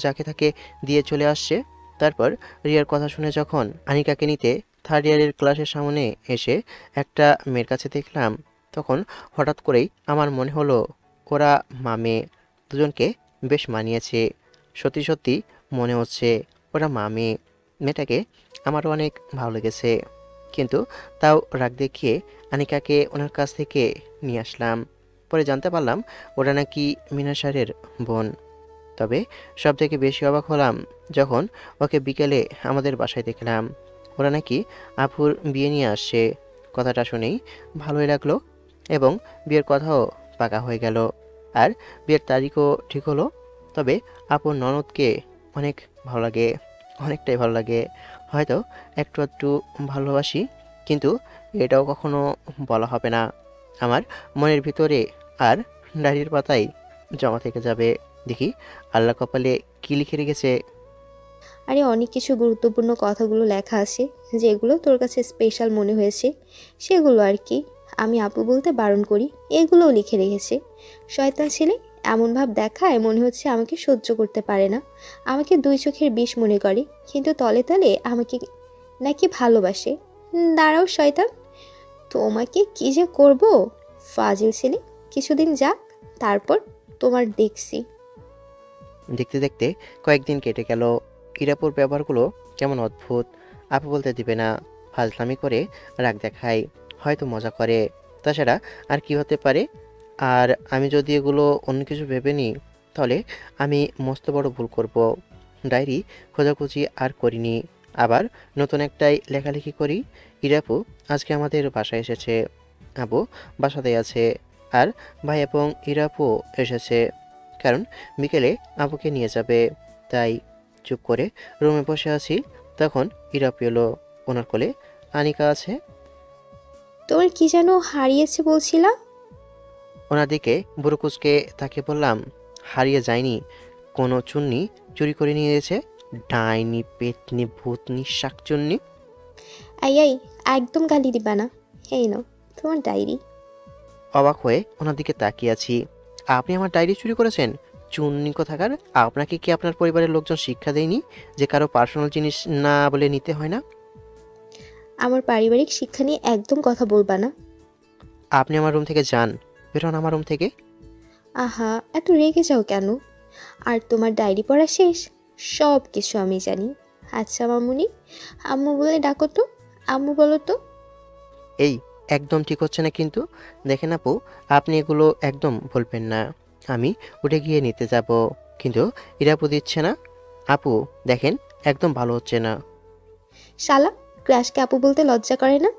যাকে তাকে দিয়ে চলে আসছে। তারপর রিয়ার কথা শুনে যখন আনিকাকে নিতে থার্ড ইয়ারের ক্লাসের সামনে এসে একটা মেয়ের কাছে দেখলাম, তখন হঠাৎ করেই আমার মনে হলো ওরা মা মেয়ে দুজনকে বেশ মানিয়েছে। সত্যি সত্যি মনে হচ্ছে ওরা মা মেয়ে। মেয়েটাকে আমারও অনেক ভালো লেগেছে, কিন্তু তাও রাগ দেখিয়ে আনিকাকে ওনার কাছ থেকে নিয়ে আসলাম। পরে জানতে পারলাম ওরা নাকি মিনা স্যারের বোন। তবে সব থেকে বেশি অবাক হলাম যখন ওকে বিকেলে আমাদের বাসায় দেখলাম। ওরা নাকি আপুর বিয়ে নিয়ে আসছে। কথাটা শুনেই ভালোই লাগলো, এবং বিয়ের কথাও পাকা হয়ে গেল, আর বিয়ের তারিখও ঠিক হলো। তবে আপুর ননদকে অনেক ভালো লাগে, অনেকটাই ভালো লাগে। হয়তো একটু একটু ভালোবাসি, কিন্তু এটাও কখনো বলা হবে না। আমার মনের ভিতরে আর ডায়েরির পাতায় জমা থেকে যাবে। দেখি আল্লাহ কপালে কী লিখে রেখেছে। আরে অনেক কিছু গুরুত্বপূর্ণ কথাগুলো লেখা আছে, যেগুলো তোর কাছে স্পেশাল মনে হয়েছে সেগুলো আর কি। আমি আপু বলতে বারণ করি, এগুলোও লিখে রেখেছে। শয়তান ছেলে এমন ভাব দেখায় মনে হচ্ছে আমাকে সহ্য করতে পারে না, আমাকে দুই চোখের বিষ মনে করে, কিন্তু তলে তলে আমাকে নাকি ভালোবাসে। দাঁড়াও শয়তান, তোমাকে কি যে করব ফাজিল ছেলে। কিছুদিন যাক, তারপর তোমার দেখছি। দেখতে দেখতে কয়েকদিন কেটে গেল। ইরাপুর ব্যবহারগুলো কেমন অদ্ভুত। আপু বলতে দিবে না, ফাজলামি করে রাগ দেখায়, হয়তো মজা করে, তাছাড়া আর কি হতে পারে। আর আমি যদি এগুলো অন্য কিছু ভেবে নিই, তাহলে আমি মস্ত বড় ভুল করব। ডায়েরি খোঁজাখুঁজি আর করিনি, আবার নতুন একটাই লেখালেখি করি। ইরাপু আজকে আমাদের বাসায় এসেছে, আবু বাসাতেই আছে, আর ভাই এবং ইরাপু এসেছে, কারণ বিকেলে আপুকে নিয়ে যাবে। তাই চুপ করে রুমে বসে আছি। তখন ইরাপু এলো, ওনার কোলে আনিকা আছে। তোমার কি যেন হারিয়েছে বলছিলা? ওনার দিকে বুড়ো কুচকে তাকে বললাম, হারিয়ে যায়নি, কোনো চুন্নি চুরি করে নিয়ে গেছে। ডাইনি, পেতনি, ভূতনি, শাকচুন্নি। আই আই, একদম গালি দিবা না। এই নাও তোমার ডায়েরি। অবাক হয়ে ওনার দিকে তাকিয়ে আছি। আপনি আমার ডায়েরি চুরি করেছেন? চুন্নি কোথাকার! আপনাকে কি আপনার পরিবারের লোকজন শিক্ষা দেয়নি যে কারো পার্সোনাল জিনিস না বলে নিতে হয় না? আমার পারিবারিক শিক্ষা নিয়ে একদম কথা বলবা না। আপনি আমার রুম থেকে যান, বেরোন আমার রুম থেকে। আহা, এত রেগে যাও কেন? আর তোমার ডায়েরি পড়া শেষ? সব কিছু আমি জানি। আচ্ছা মামুনি, আম্মু বলে ডাকো তো। আম্মু বলো তো। এই একদম ঠিক হচ্ছে না কিন্তু। দেখেন আপু, আপনি এগুলো একদম বলবেন না। আমি উঠে গিয়ে নিতে যাব, কিন্তু ইরাপু দিচ্ছে না। আপু দেখেন, একদম ভালো হচ্ছে না। শালা, ক্রাশকে আপু বলতে লজ্জা করে না?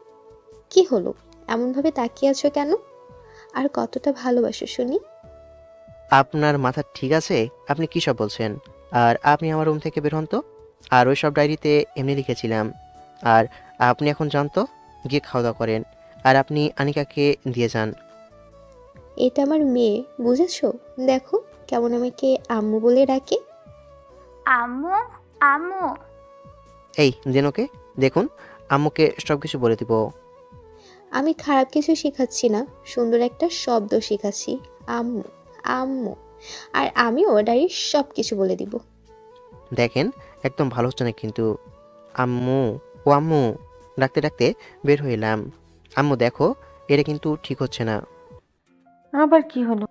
কি হলো, এমনভাবে তাকিয়ে আছো কেন? আর কতটা ভালোবাসো শুনি? আপনার মাথা ঠিক আছে? আপনি কী সব বলছেন? আর আপনি আমার রুম থেকে বের হন তো। আর ওই সব ডায়েরিতে এমনি লিখেছিলাম। আর আপনি এখন যান তো, গিয়ে খাওয়া দাওয়া করেন। আর আপনি আনিকাকে দিয়ে যান। এটা আমার মেয়ে, বুঝেছো? দেখো কেমন আমাকে আম্মু বলে ডাকে। আম্মু, আম্মু। এই দেন ওকে, দেখুন আম্মুকে সব কিছু বলে দিব। আমি খারাপ কিছু শেখাচ্ছি না, সুন্দর একটা শব্দ শেখাচ্ছি। আম্মু, আম্মু। আর আমিও ডায়েরির সব কিছু বলে দিব। দেখেন একদম ভালো হচ্ছে না কিন্তু। আম্মু, ও আম্মু ডাকতে ডাকতে বের হইলাম। আম্মু দেখো, এটা কিন্তু ঠিক হচ্ছে না। আবার কি হলো?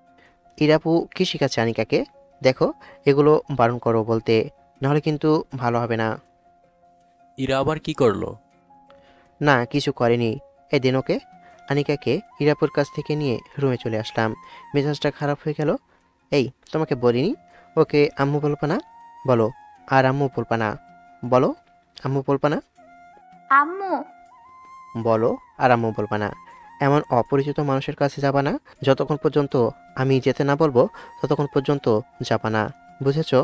ইরাপু কি শিখাচ্ছে আনিকাকে? দেখো, এগুলো বারণ করো বলতে, নাহলে কিন্তু ভালো হবে না। ইরা আবার কি করলো? না, কিছু করেনি। এই দিন ওকে। আনিকাকে ইরাপুর কাছ থেকে নিয়ে রুমে চলে আসলাম। মেজাজটা খারাপ হয়ে গেল। এই তোমাকে বলিনি ওকে আম্মু বলবা না? বলো, আর আম্মু বলবা না। বলো, আম্মু বলবা না। আম্মু। বলো, আর আম্মু বলবা না। এমন অপরিচিত মানুষের কাছে যাবা না। যতক্ষণ পর্যন্ত আমি যেতে না বলবো ততক্ষণ পর্যন্ত যাবা না, বুঝেছো?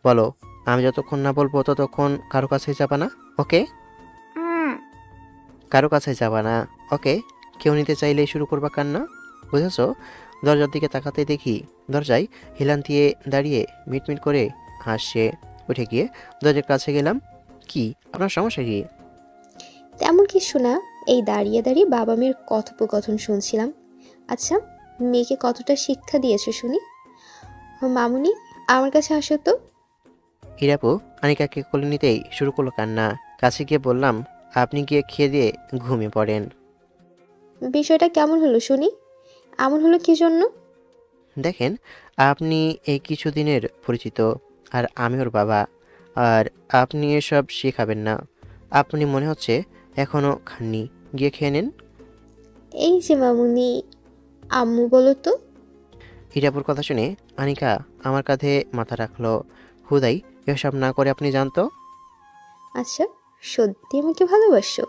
বলো, আমি যতক্ষণ না বলবো ততক্ষণ কারো কাছে যাবা না, ওকে? কারো কাছে যাবা না, ওকে? কেউ নিতে চাইলেই শুরু করবা কান্না, বুঝেছো? দরজার দিকে তাকাতে দেখি দরজায় হেলান দিয়ে দাঁড়িয়ে মিটমিট করে হাসছে। উঠে গিয়ে দরজার কাছে গেলাম। কি আপনার সমস্যা কি? তেমন কিছু না, এই দাঁড়িয়ে দাঁড়িয়ে বাবা মেয়ের কথোপকথন শুনছিলাম। আচ্ছা, মেয়েকে কতটা শিক্ষা দিয়েছো শুনি? মামুনি, আমার কাছে আসো তো। ইরাপু আনিকাকে কোলে নিতেই শুরু করলো কান্না। কাছে গিয়ে বললাম, আপনি গিয়ে খেয়ে দিয়ে ঘুমিয়ে পড়েন। বিষয়টা কেমন হলো শুনি? এমন হলো কি জন্য? দেখেন, আপনি এই কিছুদিনের পরিচিত, আর আমি ওর বাবা। আর আপনি এসব শেখাবেন না। আপনি মনে হচ্ছে এখনো খাননি, গিয়ে খেয়ে নেন। এই যে মামুনি, আম্মু বলো তো। ইরাপুর কথা শুনে আনিকা আমার কাঁধে মাথা রাখলো। হুদাই এসব না করে আপনি জানতো। আচ্ছা, সত্যি আমাকে ভালোবাসো?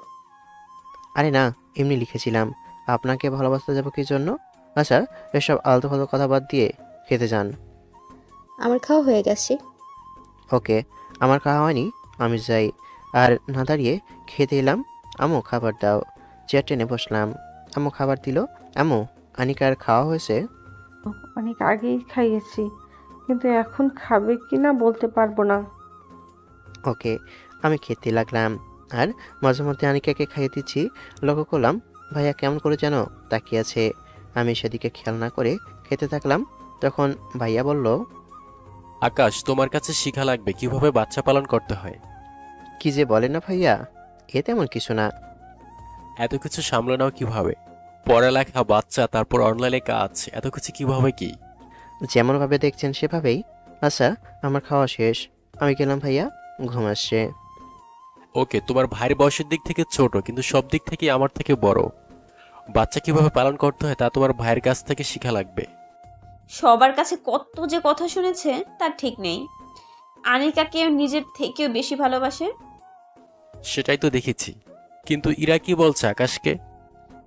আরে না, এমনি লিখেছিলাম। আপনাকে ভালোবাসতে যাবো কি জন্য? আচ্ছা, এসব আলতু ফালতু কথা বাদ দিয়ে খেতে যান। আমার খাওয়া হয়ে গেছে। ওকে, আমার খাওয়া হয়নি, আমি যাই। আর না দাঁড়িয়ে খেতে এলাম। আম্মু খাবার দাও। চেয়ার টেনে বসলাম। আম্মু খাবার দিল। আম্মু, আনিকার খাওয়া হয়েছে? অনেক আগেই খাইয়েছি, কিন্তু এখন খাবে কি না বলতে পারবো না। ওকে, আমি খেতে লাগলাম। আর মাঝে মধ্যে আনিকাকে খাইয়ে দিচ্ছি। লক্ষ্য করলাম ভাইয়া কেমন করে যেন তাকিয়ে আছে। আমি সেদিকে খেয়াল না করে খেতে থাকলাম। তখন ভাইয়া বলল, আকাশ, তোমার কাছে শিখা লাগবে কিভাবে বাচ্চা পালন করতে হয়। কি যে বলে না ভাইয়া, এ তেমন কিছু না। এত কিছু সামলে নাও কিভাবে? পড়ালেখা, বাচ্চা, তারপর অনলাইনে কাজ, এত কিছু কিভাবে কি? যেমনভাবে দেখছেন সেভাবেই। আচ্ছা, আমার খাওয়া শেষ, আমি গেলাম ভাইয়া, ঘুম আসছে। ওকে, তোমার ভাইয়ের বয়সের দিক থেকে ছোট, কিন্তু সব দিক থেকে আমার থেকে বড়। বাচ্চা কিভাবে পালন করতে হয় তা তোমার ভাইয়ের কাছ থেকে শিখা লাগবে। সবার কাছে কত যে কথা শুনেছে তার ঠিক নেই। আনিকাকে নিজের থেকেও বেশি ভালোবাসে। সেটাই তো দেখেছি। কিন্তু ইরা কি বলছে আকাশকে?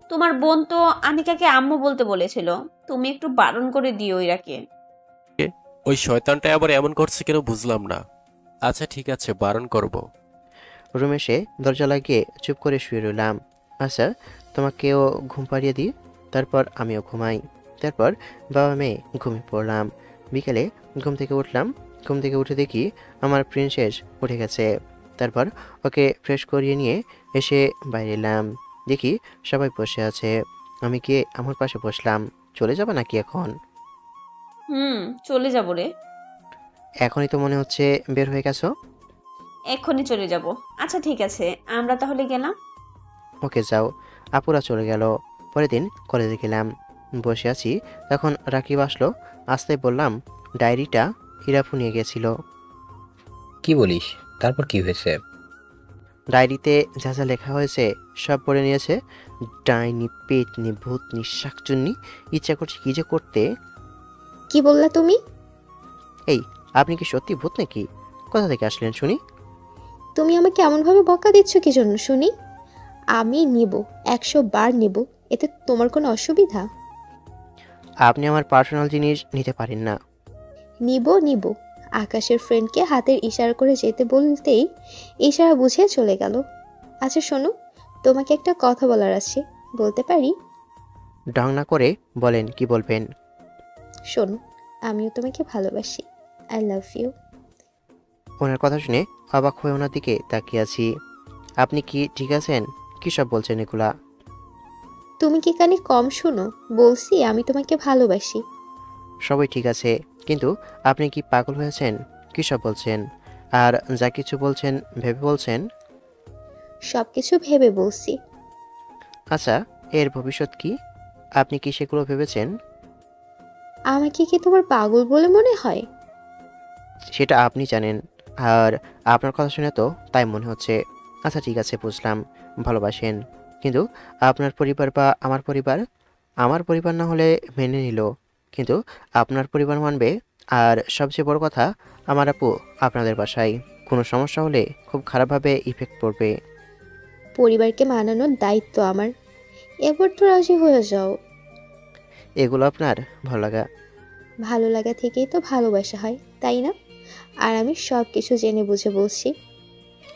তোমার বোন তো আনিকাকে আম্মু বলতে বলেছিল, তুমি একটু বারণ করে দিও ইরাকে। ওই শয়তানটা আবার এমন করছে কেন বুঝলাম না। আচ্ছা ঠিক আছে, বারণ করব। রুমে এসে দরজা লাগিয়ে চুপ করে শুয়ে রইলাম। আচ্ছা, তোমাকেও ঘুম পাড়িয়ে দিই, তারপর আমিও ঘুমাই। তারপর বাবা মেয়ে ঘুমিয়ে পড়লাম। বিকেলে ঘুম থেকে উঠলাম। ঘুম থেকে উঠে দেখি আমার প্রিন্সেস উঠে গেছে। তারপর ওকে ফ্রেশ করিয়ে নিয়ে এসে বাইরে এলাম। দেখি সবাই বসে আছে। আমি গিয়ে আমার পাশে বসলাম। চলে যাবে নাকি এখন? চলে যাব রে। এখনই তো মনে হচ্ছে বের হয়ে গেছো। এক্ষুনি চলে যাব। আচ্ছা ঠিক আছে, আমরা তাহলে গেলাম। ওকে যাও। আপুরা চলে গেল। পরের দিন কলেজে গেলাম। বসে আছি, তখন রাকিব আসলো। আসতে বললাম, ডায়েরিটা ইরাফু নিয়ে গেছিল। কি বলিস? তারপর কি হয়েছে? ডায়েরিতে যা যা লেখা হয়েছে সব পড়ে নিয়েছে। ডাইনি, পেতনি, ভূতনি, শাকচুন্নি, ইচ্ছা করছে কি যে করতে। কি বললা তুমি? এই, আপনি কি সত্যি ভূত নাকি? কোথা থেকে আসলেন শুনি? তুমি আমাকে এমনভাবে বকা দিচ্ছ কি জন্য শুনি? আমি নিব, 100 বার নিব, এতে তোমার কোনো অসুবিধা? আপনি আমার পার্সোনাল জিনিস নিতে পারেন না। নিব। আকাশের ফ্রেন্ডকে হাতের ইশারা করে যেতে বলতেই ইশারা বুঝে চলে গেল। আচ্ছা শোনো, তোমাকে একটা কথা বলার আছে, বলতে পারি? ঢং না করে বলেন, কি বলবেন? শোনো, আমিও তোমাকে ভালোবাসি। I love you. ওনার কথা শুনে অবাক হয়ে ওনার দিকে তাকিয়ে আছি। আপনি কি ঠিক আছেন? কী সব বলছেন এগুলা? তুমি কি কানে কম শোনো? বলছি আমি তোমাকে ভালোবাসি। সবই ঠিক আছে, কিন্তু আপনি কি পাগল হয়েছেন? কী সব বলছেন? আর যা কিছু বলছেন ভেবে বলছেন? সব কিছু ভেবে বলছি। আচ্ছা, এর ভবিষ্যৎ কি? আপনি কি সেগুলো ভেবেছেন? আমাকে কি তোমার পাগল বলে মনে হয়? সেটা আপনি জানেন। আর আপনার কথা শুনে তো তাই মনে হচ্ছে। আচ্ছা ঠিক আছে, বুঝলাম, ভালোবাসেন। কিন্তু আপনার পরিবার বা আমার পরিবার না হলে মেনে নিল, কিন্তু আপনার পরিবার মানবে। আর সবচেয়ে বড় কথা, আমার আপু আপনাদের বাসায়। কোনো সমস্যা হলে খুব খারাপভাবে ইফেক্ট পড়বে। পরিবারকে মানানোর দায়িত্ব আমার। এবার তো রাজি হয়ে যাও। এগুলো আপনার ভালো লাগা? ভালো লাগা থেকেই তো ভালোবাসা হয়, তাই না? আর আমি সব কিছু জেনে বুঝে বলছি।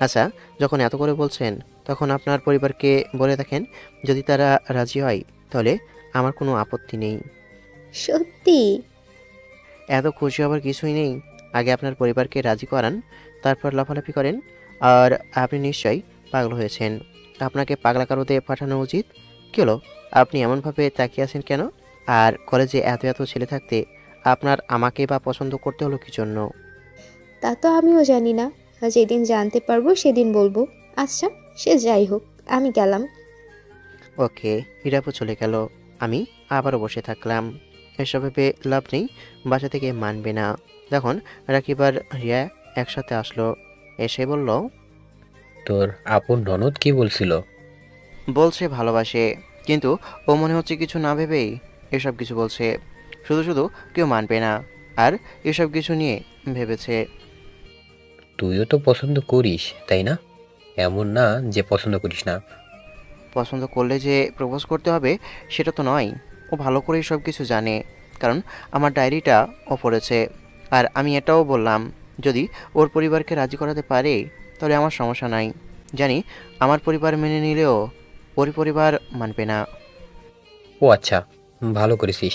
আচ্ছা, যখন এত করে বলছেন, তখন আপনার পরিবারকে বলে দেখেন, যদি তারা রাজি হয় তাহলে আমার কোনো আপত্তি নেই। সত্যি? এত খুশি হবার কিছুই নেই। আগে আপনার পরিবারকে রাজি করান, তারপর লাফালাফি করেন। আর আপনি নিশ্চয়ই পাগল হয়েছেন। আপনাকে পাগলা কারোতে পাঠানো উচিত। কি হলো, আপনি এমনভাবে তাকিয়ে আছেন কেন? আর কলেজে এত এত ছেলে থাকতে আপনার আমাকে বা পছন্দ করতে হলো কি জন্য? তা তো আমিও জানি না, যেদিন জানতে পারবো সেদিন বলবো। আচ্ছা, সে যাই হোক, আমি গেলাম। ওকে, হীরাপু চলে গেল। আমি আবারও বসে থাকলাম। এসব ভেবে লাভ নেই, বাসা থেকে মানবে না। তখন রাকিব আর রিয়া একসাথে আসলো। এসে বলল, তোর আপন ননদ কি বলছিল? বলছে ভালোবাসে, কিন্তু ও মনে হচ্ছে কিছু না ভেবেই এসব কিছু বলছে। শুধু শুধু কেউ মানবে না, আর এসব কিছু নিয়ে ভেবেছে। তুইও তো পছন্দ করিস, তাই না? এমন না যে পছন্দ করিস না। পছন্দ করলে যে প্রপোজ করতে হবে সেটা তো নয়। ও ভালো করেই সব কিছু জানে, কারণ আমার ডায়েরিটা ও পড়েছে। আর আমি এটাও বললাম, যদি ওর পরিবারকে রাজি করাতে পারে তাহলে আমার সমস্যা নাই। জানি আমার পরিবার মেনে নিলেও ওর পরিবার মানবে না। ও আচ্ছা, ভালো করেছিস।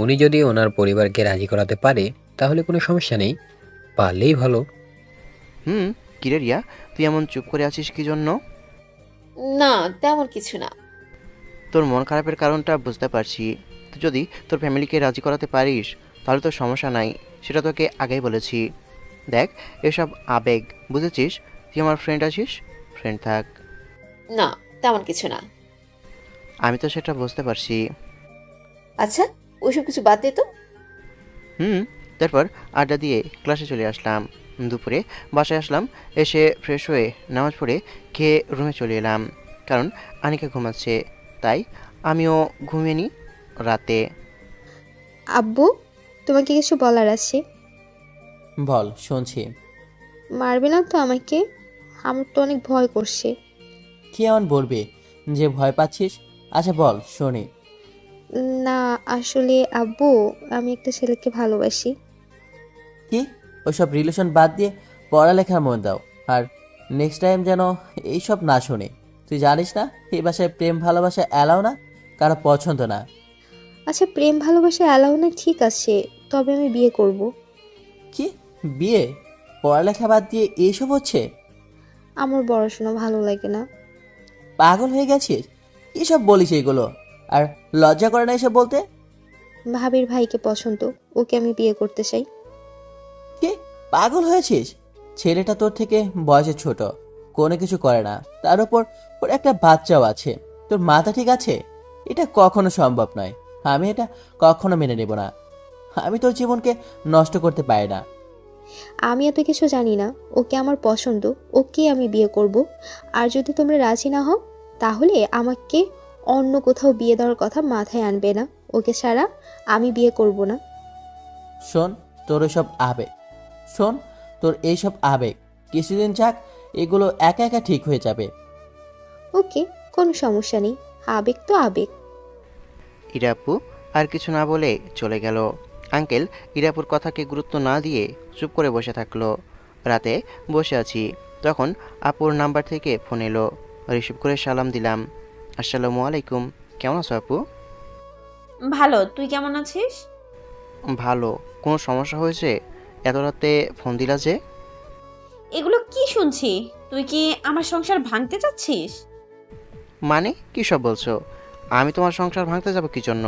উনি যদি ওনার পরিবারকে রাজি করাতে পারে তাহলে কোনো সমস্যা নেই, পারলেই ভালো। কিরে রিয়া, তুই এমন চুপ করে আছিস কি জন্য? না, তেমন কিছু না। তোর মন খারাপের কারণটা বুঝতে পারছি। তুই যদি তোর ফ্যামিলিকে রাজি করাতে পারিস তাহলে তোর সমস্যা নাই, সেটা তোকে আগেই বলেছি। দেখ, এসব আবেগ, বুঝেছিস? তুই আমার ফ্রেন্ড আছিস, ফ্রেন্ড থাক। না, তেমন কিছু না। আমি তো সেটা বুঝতে পারছি। আচ্ছা, ওইসব কিছু বাদ দে তো। তারপর আড্ডা দিয়ে ক্লাসে চলে আসলাম। দুপুরে বাসায় আসলাম। এসে ফ্রেশ হয়ে নামাজ পড়ে খেয়ে রুমে চলে এলাম, কারণ আনিকা ঘুমাচ্ছে, তাই আমিও ঘুমিয়ে নিই রাতে। আব্বু, তোমাকে কিছু বলার আছে। বল, শুনছি। মারবে না তো আমাকে? আমার তো অনেক ভয় করছে। কি এমন বলবি যে ভয় পাচ্ছিস? আচ্ছা বল, শুনি। না, আসলে আব্বু, আমি একটা ছেলেকে ভালোবাসি। কি? ওইসব রিলেশন বাদ দিয়ে পড়ালেখার মন দাও, আর নেক্সট টাইম যেন এইসব না শুনি। তুই জানিস না এই বাসায় প্রেম ভালোবাসা অ্যালাও না, কারো পছন্দ না। আচ্ছা, প্রেম ভালোবাসা অ্যালাউ না, ঠিক আছে, তবে আমি বিয়ে করব। কি বিয়ে? পড়ালেখা বাদ দিয়ে এইসব হচ্ছে? আমার পড়াশোনা ভালো লাগে না। পাগল হয়ে গেছিস? এসব বলিস এইগুলো? আর লজ্জা করে না এসব বলতে? ভাবির ভাইকে পছন্দ, ওকে আমি বিয়ে করতে চাই। কি পাগল হয়েছিস? ছেলেটা তোর থেকে বয়সে ছোট, কোনো কিছু করে না, তার উপর ওর একটা বাচ্চাও আছে। তোর মাথা ঠিক আছে? এটা কখনো সম্ভব নয়। আমি এটা কখনো মেনে নেব না। আমি তোর জীবনকে নষ্ট করতে পারি না। আমি এত কিছু জানি না, ওকে আমার পছন্দ, ওকে আমি বিয়ে করব। আর যদি তোমরা রাজি না হও তাহলে আমাকে অন্য কোথাও বিয়ে দেওয়ার কথা মাথায় আনবে না। ওকে ছাড়া আমি বিয়ে করব না। শোন, তোর এইসব আবেগ, শোন, তোর এইসব আবেগ কিছুদিন যাক, এগুলো একা একা ঠিক হয়ে যাবে। ওকে, কোনো সমস্যা নেই, আবেগ তো আবেগ। ইরাপু আর কিছু না বলে চলে গেল। আঙ্কেল ইরাপুর কথাকে গুরুত্ব না দিয়ে চুপ করে বসে থাকলো। রাতে বসে আছি, তখন আপুর নাম্বার থেকে ফোন এলো। রিসিভ করে সালাম দিলাম। আসসালামু আলাইকুম, কেমন আছো আপু? ভালো, তুই কেমন আছিস? ভালো। কোনো সমস্যা হয়েছে? এত রাতে ফোন দিলা যে? এগুলো কি শুনছি? তুই কি আমার সংসার ভাঙতে চাচ্ছিস? মানে কী সব বলছো? আমি তোমার সংসার ভাঙতে যাব কি জন্য?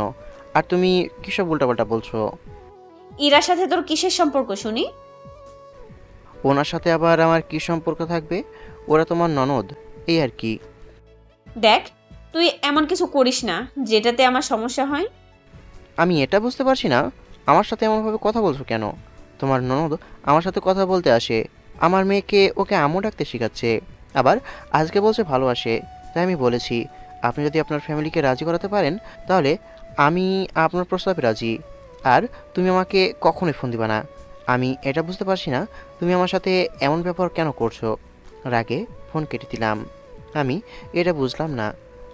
আর তুমি কী সব উল্টাপাল্টা বলছো? ইরার সাথে তোর কিসের সম্পর্ক শুনি? ওনার সাথে আবার আমার কী সম্পর্ক থাকবে? ওরা তোমার ননদ, এই আর কি। দেখ, তুই এমন কিছু করিস না যেটাতে আমার সমস্যা হয়। আমি এটা বুঝতে পারছি না, আমার সাথে এমনভাবে কথা বলছো কেন? তোমার ননদ আমার সাথে কথা বলতে আসে, আমার মেয়েকে ওকে আম্মু ডাকতে শেখাচ্ছে, আবার আজকে বলছে ভালোবাসে। তাই আমি বলেছি, আপনি যদি আপনার ফ্যামিলিকে রাজি করাতে পারেন তাহলে আমি আপনার প্রস্তাবে রাজি। আর তুমি আমাকে কখনোই ফোন দিবা না। আমি এটা বুঝতে পারছি না তুমি আমার সাথে এমন ব্যবহার কেন করছো। রাগে ফোন কেটে দিলাম। আমি এটা বুঝলাম না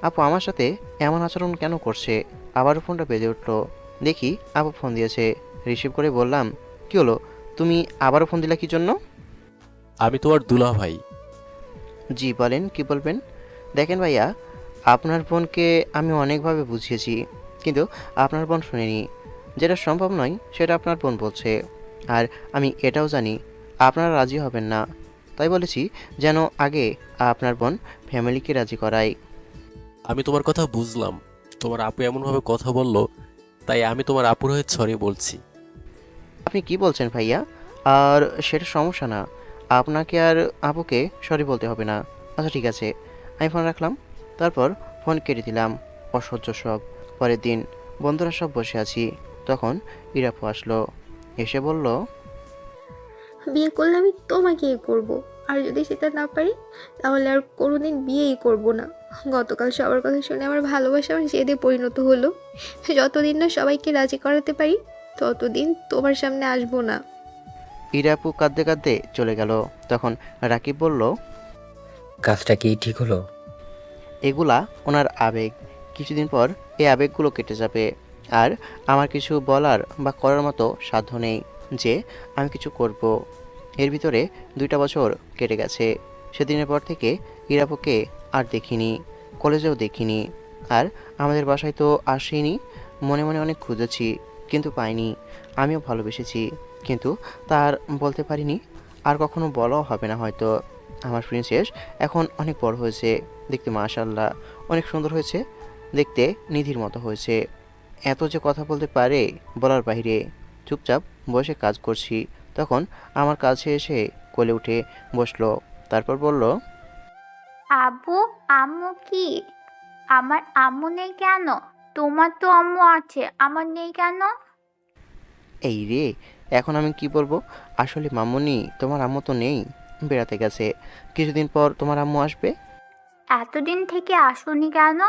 আপু আমার সাথে এমন আচরণ কেন করছে। আবারও ফোনটা বেজে উঠলো। দেখি আপু ফোন দিয়েছে। রিসিভ করে বললাম, কি হলো, তুমি আবারও ফোন দিলা কি জন্য? আমি তোমার দুলা ভাই। জি বলেন, কি বলবেন? দেখেন ভাইয়া, আপনার বোনকে আমি অনেকভাবে বুঝিয়েছি, কিন্তু আপনার বোন শুনেনি। যেটা সম্ভব নয় সেটা আপনার বোন বলছে। আর আমি এটাও জানি আপনারা রাজি হবেন না। তাই বলেছি যেন আগে আপনার বোন ফ্যামিলিকে রাজি করাই। আমি তোমার কথা বুঝলাম, তোমার আপু এমনভাবে কথা বললো তাই আমি তোমার আপুর হয়ে সরি বলছি। আপনি কি বলছেন ভাইয়া? আর সেটা সমস্যা না, আপনাকে আর আপুকে সরি বলতে হবে না। আচ্ছা ঠিক আছে, আমি ফোন রাখলাম। তারপর ফোন কেটে দিলাম। অসহ্য সব। পরের দিন বন্ধুরা সব বসে আছি, তখন ইরাপু আসলো। এসে বলল, বিয়ে করলে আমি তোমাকেই করব। আর যদি সেটা না পারি তাহলে আর কোনোদিন বিয়েই করব না। গতকাল সবার কথা শুনে আমার ভালোবাসা আমার জেদে পরিণত হলো। যতদিন না সবাইকে রাজি করাতে পারি ততদিন তোমার সামনে আসবো না। ইরাপু কাঁদতে কাঁদতে চলে গেল। তখন রাকিব বলল, কাজটা কি ঠিক হলো? এগুলা ওনার আবেগ, কিছুদিন পর এই আবেগগুলো কেটে যাবে। আর আমার কিছু বলার বা করার মতো সাধ্য নেই যে আমি কিছু করব। এর ভিতরে 2টা বছর কেটে গেছে। সেদিনের পর থেকে ইরাপুকে আর দেখিনি, কলেজেও দেখিনি। আর আমাদের বাসায় তো আসেনি। মনে মনে অনেক খুঁজেছি কিন্তু পাইনি। আমিও ভালোবেসেছি কিন্তু তার বলতে পারিনি, আর কখনো বলাও হবে না হয়তো। আমার প্রিন্সেস এখন অনেক বড় হয়েছে, দেখতে মাশাআল্লাহ অনেক সুন্দর হয়েছে, দেখতে নিধির মতো হয়েছে। এত যে কথা বলতে পারে বলার বাইরে। চুপচাপ বসে কাজ করছি, তখন আমার কাছে এসে কোলে উঠে বসলো। তারপর বলল, আব্বু আম্মু কি? আমার আম্মু নেই কেন? তোমার তো আম্মু আছে, আমার নেই কেন? এই রে, এখন আমি কি বলবো? আসলে মামুনি, তোমার আম্মু তো নেই, বেড়াতে গেছে। কিছুদিন পর তোমার আম্মু আসবে। এতদিন থেকে আসোনি কেন?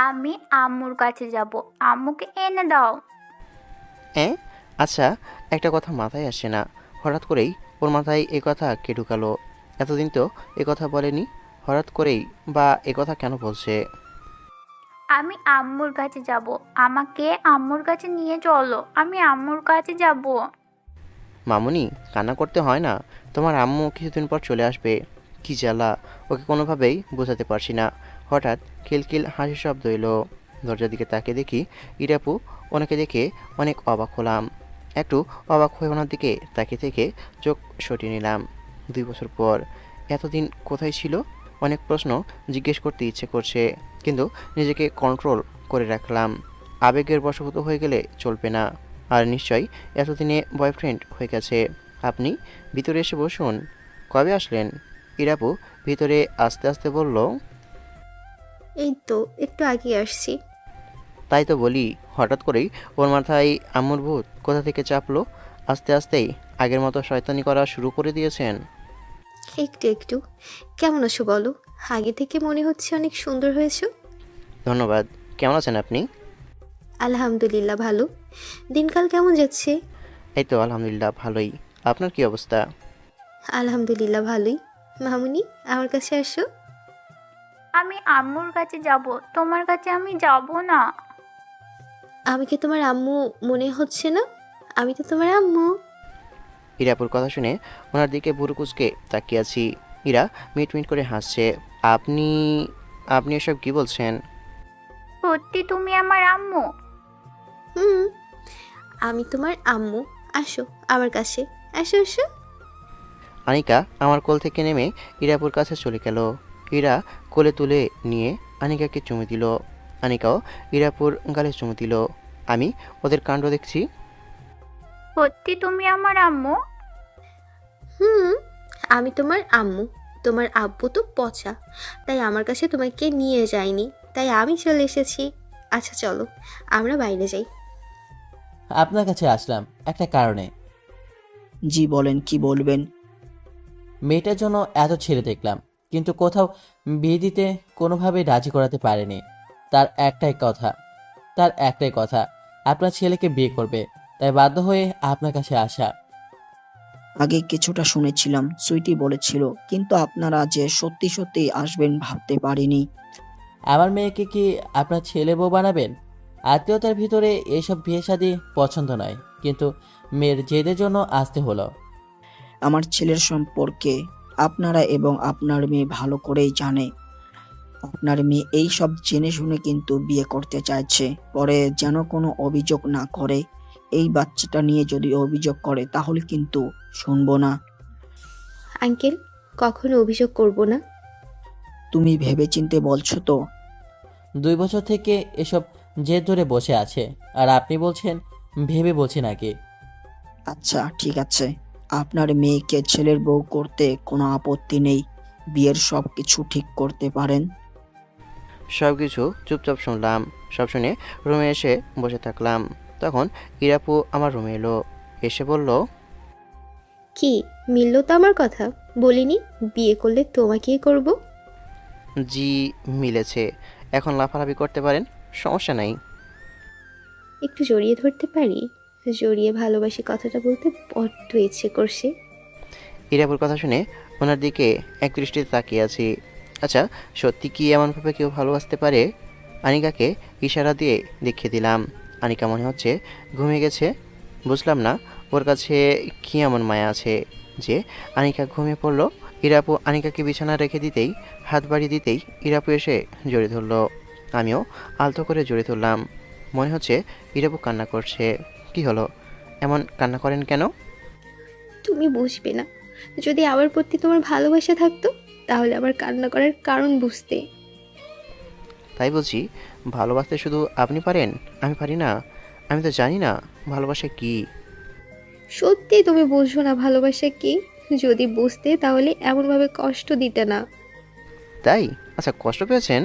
আমি আম্মুর কাছে যাব, আম্মুকে এনে দাও। হ্যাঁ, আচ্ছা, একটা কথা মাথায় আসে না, হঠাৎ করেই ওর মাথায় এ কথা কে ঢুকালো? এতদিন তো এ কথা বলেনি, হঠাৎ করেই বা এ কথা কেন বলছে? আমি আম্মুর কাছে যাব, আমাকে আম্মুর কাছে নিয়ে চলো, আমি আম্মুর কাছে যাব। মামুনি, কান্না করতে হয় না, তোমার আম্মু কিছুদিন পর চলে আসবে। কি জ্বালা, ওকে কোনোভাবেই বোঝাতে পারছি না। হঠাৎ খিলখিল হাসির শব্দ এলো। দরজার দিকে তাকিয়ে দেখি ইরাপু। ওনাকে দেখে অনেক অবাক হলাম। একটু অবাক হয়ে ওনার দিকে তাকিয়ে থেকে চোখ সরিয়ে নিলাম। 2 বছর পর এতদিন কোথায় ছিল? অনেক প্রশ্ন জিজ্ঞেস করতে ইচ্ছে করছে, কিন্তু নিজেকে কন্ট্রোল করে রাখলাম। আবেগের বশবর্তী হয়ে গেলে চলবে না। আর নিশ্চয়ই এতদিনে বয়ফ্রেন্ড হয়ে গেছে। আপনি ভিতরে এসে বসুন। কবে আসলেন? ইরাপু ভিতরে আস্তে আস্তে বলল, এই তো একটু আগে আসছি। তাই তো বলি, হঠাৎ করেই ওর মাথায় আম্মুর ভূত কোথা থেকে চাপলো? আস্তে আস্তেই আগের মতো শয়তানি করা শুরু করে দিয়েছেন। একটু একটু। কেমন আছো বলো? আগে থেকে মনে হচ্ছে অনেক সুন্দর হয়েছো। ধন্যবাদ। কেমন আছেন আপনি? আলহামদুলিল্লাহ ভালো। দিনকাল কেমন যাচ্ছে? এই তো আলহামদুলিল্লাহ ভালোই। আপনার কি অবস্থা? আলহামদুলিল্লাহ ভালোই। মামুনি, আমার কাছে আসো। আমি আম্মুর কাছে যাব, তোমার কাছে আমি যাব না। আমি কি তোমার আম্মু মনে হচ্ছে না? আমি তো তোমার আম্মু। ইরাপুর কথা শুনে ওনার দিকে ভুরু কুঁচকে তাকিয়ে আছি। ইরা মিট মিট করে হাসছে। আপনি আপনি এসব কি বলছেন? সত্যি তুমি আমার আম্মু? হুম, আমি তোমার আম্মু। আসো আমার কাছে, আসো আসো। আনিকা আমার কোল থেকে নেমে ইরাপুর কাছে চলে গেল। ইরা কোলে তুলে নিয়ে আনিকাকে চুমু দিল। আনিকাও ইরাপুর গালে চুমু দিল। আমি ওদের কাণ্ড দেখছি। সত্যি তুমি আমার আম্মু? হুম, আমি তোমার আম্মু। তোমার আব্বু তো পচা, তাই আমার কাছে তোমাকে নিয়ে যায়নি, তাই আমি চলে এসেছি। আচ্ছা চলো আমরা বাইরে যাই। আপনার কাছে আসলাম একটা কারণে। জি বলেন, কি বলবেন? মেয়েটার জন্য এত ছেলে দেখলাম, কিন্তু কোথাও বিয়ে দিতে কোনোভাবেই রাজি করাতে পারেনি। তার একটাই কথা আপনার ছেলেকে বিয়ে করবে, তাই বাধ্য হয়ে আপনার কাছে আসা। আগে কিছুটা শুনেছিলাম, সুইটি বলেছিল, কিন্তু আপনারা যে সত্যি সত্যি আসবেন ভাবতে পারিনি। আমার মেয়েকে কি আপনার ছেলে বউ বানাবেন? আত্মীয়তার ভিতরে এসব বিয়ে শাদী পছন্দ নয়, কিন্তু মেয়ের জেদের জন্য আসতে হলো। আমার ছেলের সম্পর্কে আপনারা এবং আপনার মেয়ে ভালো করেই জানে। আপনার মেয়ে এই সব জেনে শুনে কিন্তু বিয়ে করতে চাইছে, পরে যেন কোনো অভিযোগ না করে। এই বাচ্চাটা নিয়ে যদি অভিযোগ করে তাহলে কিন্তু শুনবো না। আঙ্কেল, কখনো অভিযোগ করব না। তুমি ভেবেচিন্তে বলছো তো? 2 বছর থেকে এসব জেদ ধরে বসে আছে, আর আপনি বলছেন ভেবে বলছি নাকি? আচ্ছা ঠিক আছে, আপনার মেয়েকে ছেলের বউ করতে কোনো আপত্তি নেই। বিয়ের সব কিছু ঠিক করতে পারেন। সব কিছু চুপচাপ শুনলাম। সব শুনে রুমে এসে বসে থাকলাম। তখন ইরাপু আমার রুমে এলো, এসে বলল, কি মিলল তো আমার কথা? বলিনি বিয়ে করলে তোমাকেই করব? জি মিলেছে, এখন লাফালাফি করতে পারেন, সমস্যা নাই। একটু জড়িয়ে ধরতে পারি? জড়িয়ে ভালোবাসি কথাটা বলতে বড্ড ইচ্ছে করছে। ইরাপুর কথা শুনে ওনার দিকে এক দৃষ্টিতে তাকিয়ে আছি। আচ্ছা, সত্যি কি এমনভাবে কেউ ভালোবাসতে পারে? আনিকাকে ইশারা দিয়ে দেখিয়ে দিলাম। আনিকা মনে হচ্ছে ঘুমিয়ে গেছে। বুঝলাম না ওর কাছে কী এমন মায়া আছে যে আনিকা ঘুমিয়ে পড়ল। ইরাপু আনিকাকে বিছানা রেখে দিতেই, হাত বাড়িয়ে দিতেই ইরাপু এসে জড়িয়ে ধরল। আমিও আলতো করে জড়িয়ে ধরলাম। মনে হচ্ছে ইরাপু কান্না করছে। কি হলো, এমন কান্না করেন কেন? তুমি বুঝবে না। যদি আমার প্রতি তোমার ভালোবাসা থাকতো তাহলে আমার কান্না করার কারণ বুঝতে। তাই বলছি, ভালোবাসতে শুধু আপনি পারেন, আমি পারি না? আমি তো জানি না ভালোবাসা কি। সত্যি তুমি বুঝো না ভালোবাসা কি? যদি বুঝতে তাহলে এমনভাবে কষ্ট দিতে না। তাই? আচ্ছা, কষ্ট পেয়েছেন?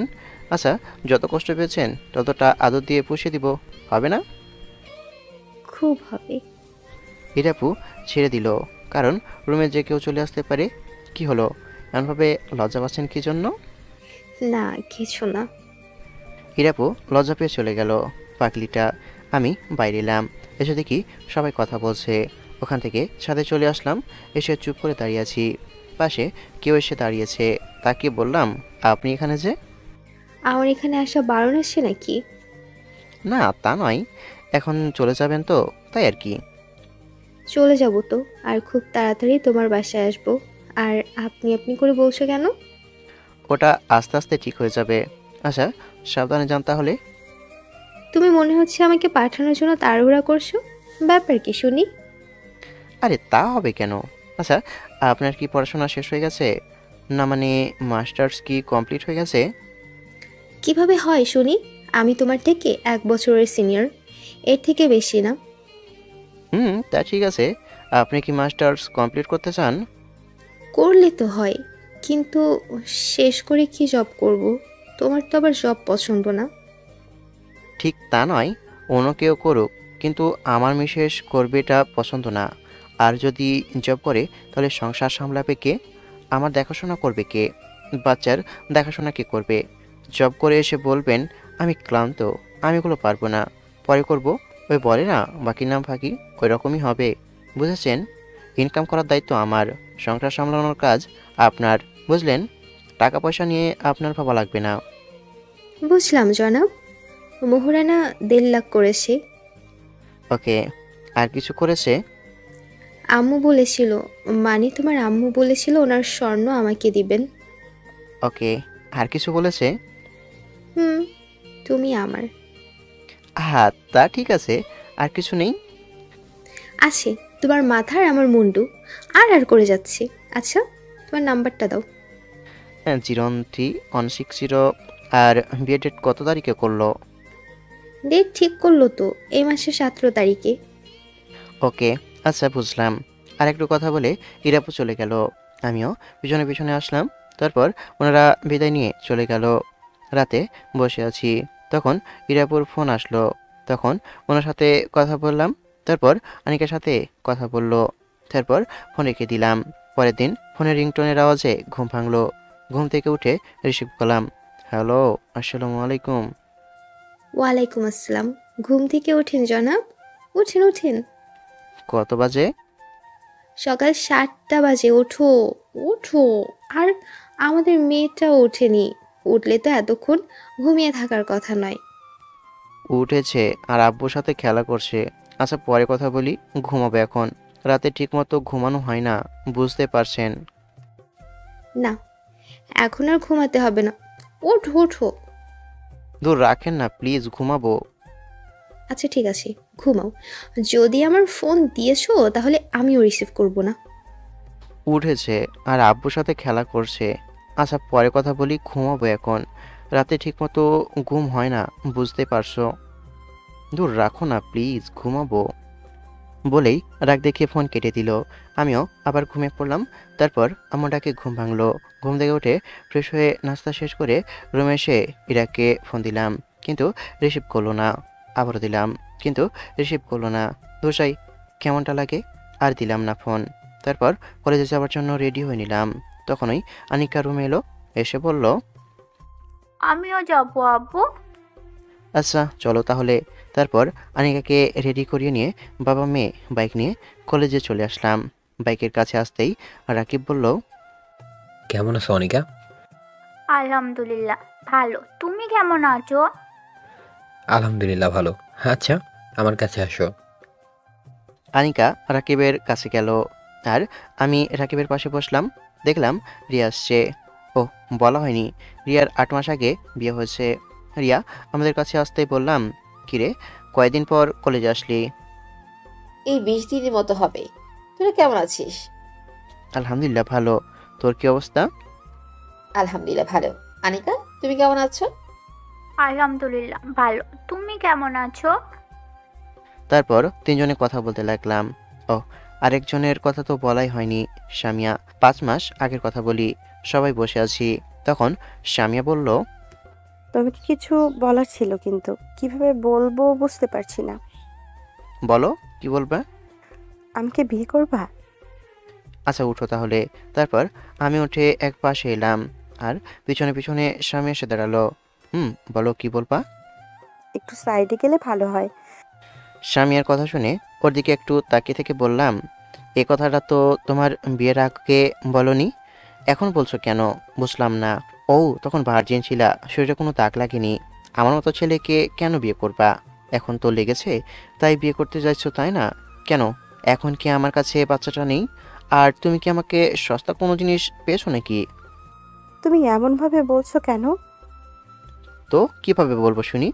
আচ্ছা, যত কষ্ট পেয়েছেন ততটা আদর দিয়ে পুষিয়ে দিব, হবে না? খুব হবে। হিরাপু ছেড়ে দিল, কারণ রুমে যে কেউ চলে আসতে পারে। কি হলো, এমনভাবে লজ্জা পাচ্ছেন কি জন্য? না কিছু না। হিরাপু লজ্জা পেয়ে চলে গেল। পাগলিটা। আমি বাইরে এলাম, এসে দেখি সবাই কথা বলছে। ওখান থেকে ছাদে চলে আসলাম, এসে চুপ করে দাঁড়িয়ে আছি। পাশে কেউ এসে দাঁড়িয়েছে, তাকে বললাম, আপনি এখানে যে? আমার এখানে আসা বারণ আছে নাকি? না তা নয়, এখন চলে যাবেন তো, তাই আর কি। চলে যাব তো, আর খুব তাড়াতাড়ি তোমার বাসায় আসবো। আর আপনি আপনি করে বলছো কেন? ওটা আস্তে আস্তে ঠিক হয়ে যাবে। আচ্ছা, সাবধানে যান তাহলে। তুমি মনে হচ্ছে আমাকে পাঠানোর জন্য তাড়াহুড়া করছো। ব্যাপার কি শুনি? আরে তা হবে কেন? আচ্ছা, আপনার কি পড়াশোনা শেষ হয়ে গেছে? না মানে মাস্টার্স কি কমপ্লিট হয়ে গেছে? কিভাবে হয় শুনি? আমি তোমার থেকে 1 বছরের সিনিয়র, এর থেকে বেশি না। তা ঠিক আছে। আপনি কি মাস্টার্স কমপ্লিট করতে চান? করলে তো হয়, কিন্তু শেষ করে কি জব করব? তোমার তো আবার জব পছন্দ না। ঠিক তা নয়, অন্য কেউ করুক, কিন্তু আমার মিসেস করবে এটা পছন্দ না। আর যদি জব করে তাহলে সংসার সামলাবে কে? আমার দেখাশোনা করবে কে? বাচ্চার দেখাশোনা কে করবে? জব করে এসে বলবেন আমি ক্লান্ত, আমি এগুলো পারবো না, পরে করব। ওই বলে না, বাকি নাম ফাঁকি, ওই রকমই হবে। বুঝেছেন? ইনকাম করার দায়িত্ব আমার, সংসার সামলানোর কাজ আপনার। বুঝলেন? টাকা পয়সা নিয়ে আপনার ভাবা লাগবে না। বুঝলাম জনাব। মোহরানা 1.5 লাখ করেছে। ওকে, আর কিছু করেছে? আম্মু বলেছিল, মানে তোমার আম্মু বলেছিল ওনার স্বর্ণ আমাকে দিবেন। ওকে, আর কিছু বলেছে? হুম, তুমি আমার। হ্যাঁ তা ঠিক আছে, আর কিছু নেই? আছে, তোমার মাথার আমার মুন্ডু। আর আর করে যাচ্ছি। আচ্ছা, তোমার নাম্বারটা দাও। 013-160। আর বিয়ে ডেট কত তারিখে করলো? ডেট ঠিক করলো তো, এই মাসের 17 তারিখে। ওকে, আচ্ছা বুঝলাম। আর একটু কথা বলে ইরাপু চলে গেল। আমিও পিছনে পিছনে আসলাম। তারপর ওনারা বিদায় নিয়ে চলে গেল। রাতে বসে আছি, তখন ইরাপুর ফোন আসলো। তখন ওনার সাথে কথা বললাম। তারপর আনিকার সাথে কথা বললো। তারপর ফোন রেখে দিলাম। পরের দিন ফোনের রিংটোনের আওয়াজে ঘুম ভাঙলো। ঘুম থেকে উঠে রিসিভ করলাম। হ্যালো, আসসালামু আলাইকুম। ওয়ালাইকুম আসসালাম। ঘুম থেকে ওঠেন জনাব, উঠেন উঠেন। কত বাজে? সকাল 7টা বাজে, ওঠো ওঠো। আর আমাদের মেয়েটাও ওঠেনি, উঠলে তো এতক্ষণ ঘুমিয়ে থাকার কথা নয়। উঠেছে আর আব্বুর সাথে খেলা করছে। আচ্ছা পরে কথা বলি, ঘুমাবে এখন। রাতে ঠিকমতো ঘুমানো হয় না, বুঝতে পারছেন। না, এখন আর ঘুমাতে হবে না, ওঠো ওঠো। দূর রাখেন না প্লিজ, ঘুমাবো। আচ্ছা ঠিক আছে, ঘুমাও। যদি আমার ফোন দিয়েছো তাহলে আমিও রিসিভ করব না। উঠেছে আর আব্বুর সাথে খেলা করছে। আচ্ছা পরে কথা বলি, ঘুমাবো এখন। রাতে ঠিকমতো ঘুম হয় না, বুঝতে পারছো। দূর রাখো না প্লিজ, ঘুমাবো। বলেই রাগ দেখিয়ে ফোন কেটে দিল। আমিও আবার ঘুমিয়ে পড়লাম। তারপর আমার ডাকে ঘুম ভাঙলো। ঘুম থেকে উঠে ফ্রেশ হয়ে নাস্তা শেষ করে রুমে এসে ইরাকে ফোন দিলাম, কিন্তু রিসিভ করলো না। আবারও দিলাম, কিন্তু রিসিভ করলো না। দোষাই কেমনটা লাগে, আর দিলাম না ফোন। তারপর কলেজে যাওয়ার জন্য রেডি হয়ে নিলাম। তখনই আনিকা রুমে এলো, এসে বলল, আমিও যাবো আব্বু। আচ্ছা চলো তাহলে। তারপর আনিকাকে রেডি করিয়ে নিয়ে বাবা মেয়ে বাইক নিয়ে কলেজে চলে আসলাম। বাইকের কাছে আসতেই রাকিব বলল, কেমন আছো অনিকা? আলহামদুলিল্লাহ ভালো, তুমি কেমন আছো? আলহামদুলিল্লাহ ভালো। আচ্ছা, আমার কাছে আসো। আনিকা রাকিবের কাছে গেল, আর আমি রাকিবের পাশে বসলাম। দেখলাম রিয়া আসছে। ও বলা হয়নি, রিয়ার 8 মাস আগে বিয়ে হয়েছে। রিয়া আমাদের কাছে আসতেই বললাম, কিরে কয়দিন পর কলেজে আসলি? এই 20 দিনের মতো হবে। তোরা কেমন আছিস? আলহামদুলিল্লাহ ভালো, তোর কি অবস্থা? আলহামদুলিল্লাহ ভালো। আনিকা, তুমি কেমন আছো? আলহামদুলিল্লাহ ভালো, তুমি কেমন আছো? তারপর তিনজনে কথা বলতে লাগলাম। ও আরেকজনের কথা তো বলাই হয়নি, সামিয়া। 5 মাস আগের কথা বলি। সবাই বসে আছি, তখন সামিয়া বলল, তোমাকে কিছু বলার ছিল, কিন্তু কিভাবে বলবো বুঝতে পারছি না। বলো কি বলবে? আমাকে বিয়ে করবা? আচ্ছা উঠো তাহলে। তারপর আমি উঠে এক পাশে এলাম, আর পিছনে পিছনে স্বামী এসে দাঁড়ালো। বলো কি বলবা? একটু সাইডে গেলে ভালো হয়। স্বামীর কথা শুনে ওর দিকে একটু তাকিয়ে থেকে বললাম, এ কথাটা তো তোমার বিয়ের আগে বলনি, এখন বলছো কেন? বুঝলাম না। ও তখন ভার্জিন ছিলা, শরীরে কোনো দাগ লাগেনি। আমার মতো ছেলেকে কেন বিয়ে করবা? এখন তো লেগেছে, তাই বিয়ে করতে যাচ্ছ, তাই না? কেন এখন কি আমার কাছে বাচ্চাটা নেই? আর তুমি কি আমাকে সস্তা কোনো জিনিস পেয়েছো নাকি? তুমি এমনভাবে বলছো কেন? তো কিভাবে বলবো শুনি?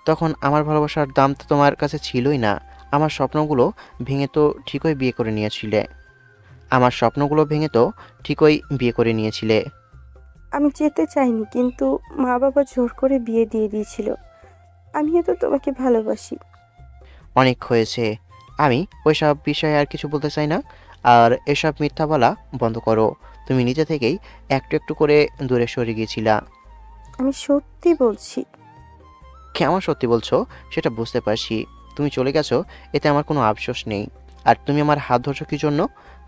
তখন আমার ভালোবাসার দাম তো তোমার কাছে ছিলই না। আমার স্বপ্নগুলো ভেঙে তো ঠিকই বিয়ে করে নিয়েছিলে। আমার স্বপ্নগুলো ভেঙে তো ঠিকই বিয়ে করে নিয়েছিলে। আমি যেতে চাইনি, কিন্তু মা বাবা জোর করে বিয়ে দিয়ে দিয়েছিল। আমিও তো তোমাকে ভালোবাসি। অনেক হয়েছে, আমি ওইসব বিষয়ে আর কিছু বলতে চাই না। আর এসব মিথ্যা বলা বন্ধ করো। তুমি নিজে থেকেই একটু একটু করে দূরে সরে গিয়েছিলা। আমি সত্যি বলছি। কেমন সত্যি বলছো সেটা বুঝতে পারছি। তুমি চলে গেছো, এতে আমার কোনো আফসোস নেই। আর তুমি আমার হাত ধরছো কি জন্য?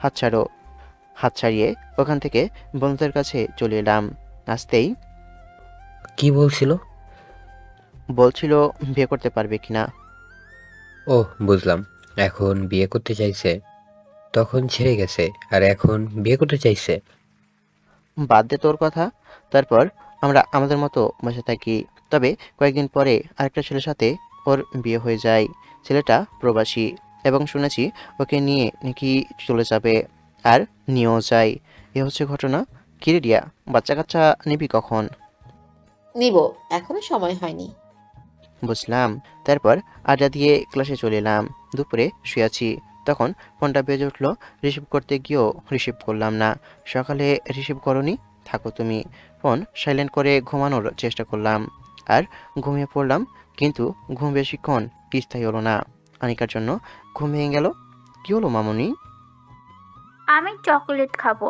হাত ছাড়ো। হাত ছাড়িয়ে ওখান থেকে বন্ধুদের কাছে চলে এলাম। আসতেই কি বলছিল? বলছিল বিয়ে করতে পারবে কিনা। ও বুঝলাম, এখন বিয়ে করতে চাইছে। তখন ছেড়ে গেছে, আর এখন বিয়ে করতে চাইছে। বাদ দে তোর কথা। তারপর আমরা আমাদের মতো বসে থাকি। তবে কয়েকদিন পরে আরেকটা ছেলের সাথে ওর বিয়ে হয়ে যায়। ছেলেটা প্রবাসী, এবং শুনেছি ওকে নিয়ে নাকি চলে যাবে, আর নিয়েও যায়। এ হচ্ছে ঘটনা। কিরে রিয়া, বাচ্চা কাচ্চা নিবি কখন? নিব, এখনো সময় হয়নি। বুঝলাম। তারপর আড্ডা দিয়ে ক্লাসে চলে এলাম। দুপুরে শুয়ে আছি, তখন ফোনটা বেজে উঠলো। রিসিভ করতে গিয়েও রিসিভ করলাম না। সকালে রিসিভ করনি, থাকো তুমি। ফোন সাইলেন্ট করে ঘুমানোর চেষ্টা করলাম, আর ঘুমিয়ে পড়লাম। কিন্তু ঘুম বেশিক্ষণ স্থায়ী হলো না। আনিকার জন্য ঘুম ভেঙে গেল। কি হলো মামুনি? আমি চকলেট খাবো।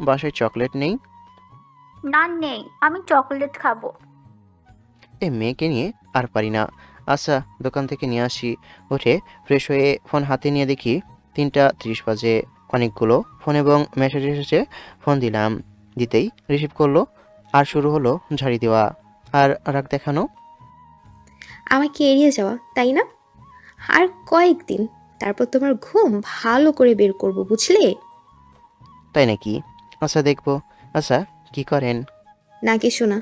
বাসায় চকলেট নেই? না নেই, আমি চকলেট খাবো। এই মেয়েকে নিয়ে আর পারি না। আচ্ছা দোকান থেকে নিয়ে আসি। উঠে ফ্রেশ হয়ে ফোন হাতে নিয়ে দেখি 3:30 বাজে। অনেকগুলো ফোন এবং মেসেজ এসেছে। ফোন দিলাম, দিতেই রিসিভ করলো। আর শুরু হলো ঝাড়ি দেওয়া আর রাগ দেখানো। আমাকে এড়িয়ে যাওয়া, তাই না? আর কয়েকদিন, তারপর তোমার ঘুম ভালো করে বের করব, বুঝলে? তাই নাকি? আচ্ছা দেখবো। আচ্ছা কি করেন? না কিছু না।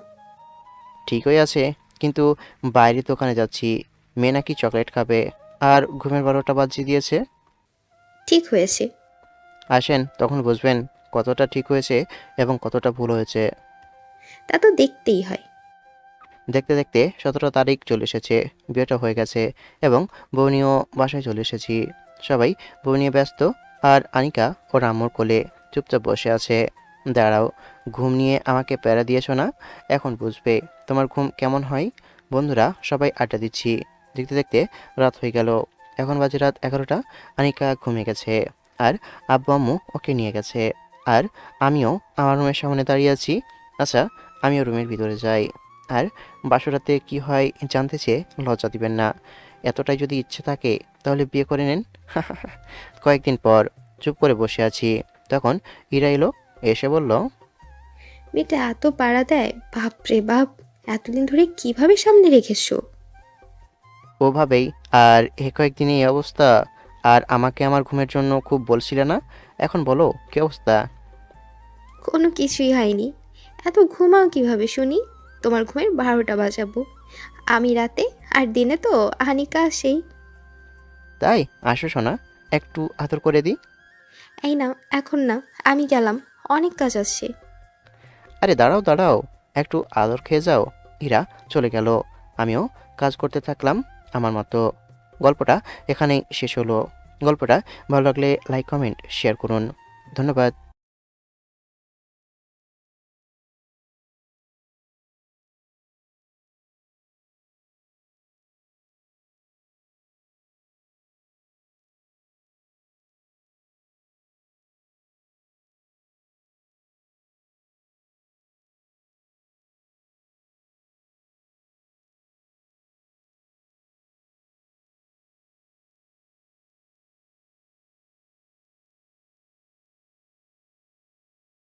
ঠিকই আছে, কিন্তু বাইরে দোকানে যাচ্ছি, মেয়ে নাকি চকলেট খাবে, আর ঘুমের 12টা বাজিয়ে দিয়েছে। ঠিক হয়েছে। আসেন, তখন বুঝবেন কতটা ঠিক হয়েছে এবং কতটা ভুল হয়েছে। তা তো দেখতেই হয়। দেখতে দেখতে 17 তারিখ চলে এসেছে। বিয়েটা হয়ে গেছে এবং বউ নিয়েও বাসায় চলে এসেছি। সবাই বউ নিয়ে ব্যস্ত। আর আনিকা ওর আম্মুর কোলে চুপচাপ বসে আছে। দাঁড়াও, ঘুম নিয়ে আমাকে প্যারা দিয়েছো না? এখন বুঝবে তোমার ঘুম কেমন হয়। বন্ধুরা সবাই আড্ডা দিচ্ছি, দেখতে দেখতে রাত হয়ে গেল। এখন বাজে রাত 11টা। আনিকা ঘুমিয়ে গেছে আর আব্বু আম্মু ওকে নিয়ে গেছে। আর আমিও আমার রুমের সামনে দাঁড়িয়ে আছি। আচ্ছা, আমিও রুমের ভিতরে যাই। আর বাসরাতে কি হয় জানতে চেয়ে লজ্জা দিবেন না। এতটাই যদি ইচ্ছে থাকে তাহলে বিয়ে করে নেন। কয়েকদিন পর চুপ করে বসে আছি, তখন ইরা এলো। এসে বলল, মেয়েটা এত পাড়া দেয়, বাপরে বাপ! এতদিন ধরে কিভাবে সামনে রেখেছো? ওভাবেই। আর কয়েকদিনে এই অবস্থা। আর আমাকে আমার ঘুমের জন্য খুব বলছিলে না, এখন বলো কি অবস্থা? কোনো কিছুই হয়নি। এত ঘুমাও কিভাবে শুনি? তোমার ঘুমের 12টা বাজাবো আমি রাতে, আর দিনে তো আনিকা আসেই। তাই আসো শোনা, একটু আদর করে দিই। এই না, এখন না, আমি গেলাম, অনেক কাজ আছে। আরে দাঁড়াও দাঁড়াও, একটু আদর খেয়ে যাও। ইরা চলে গেল, আমিও কাজ করতে থাকলাম আমার মতো। গল্পটা এখানেই শেষ হলো। গল্পটা ভালো লাগলে লাইক, কমেন্ট, শেয়ার করুন। ধন্যবাদ।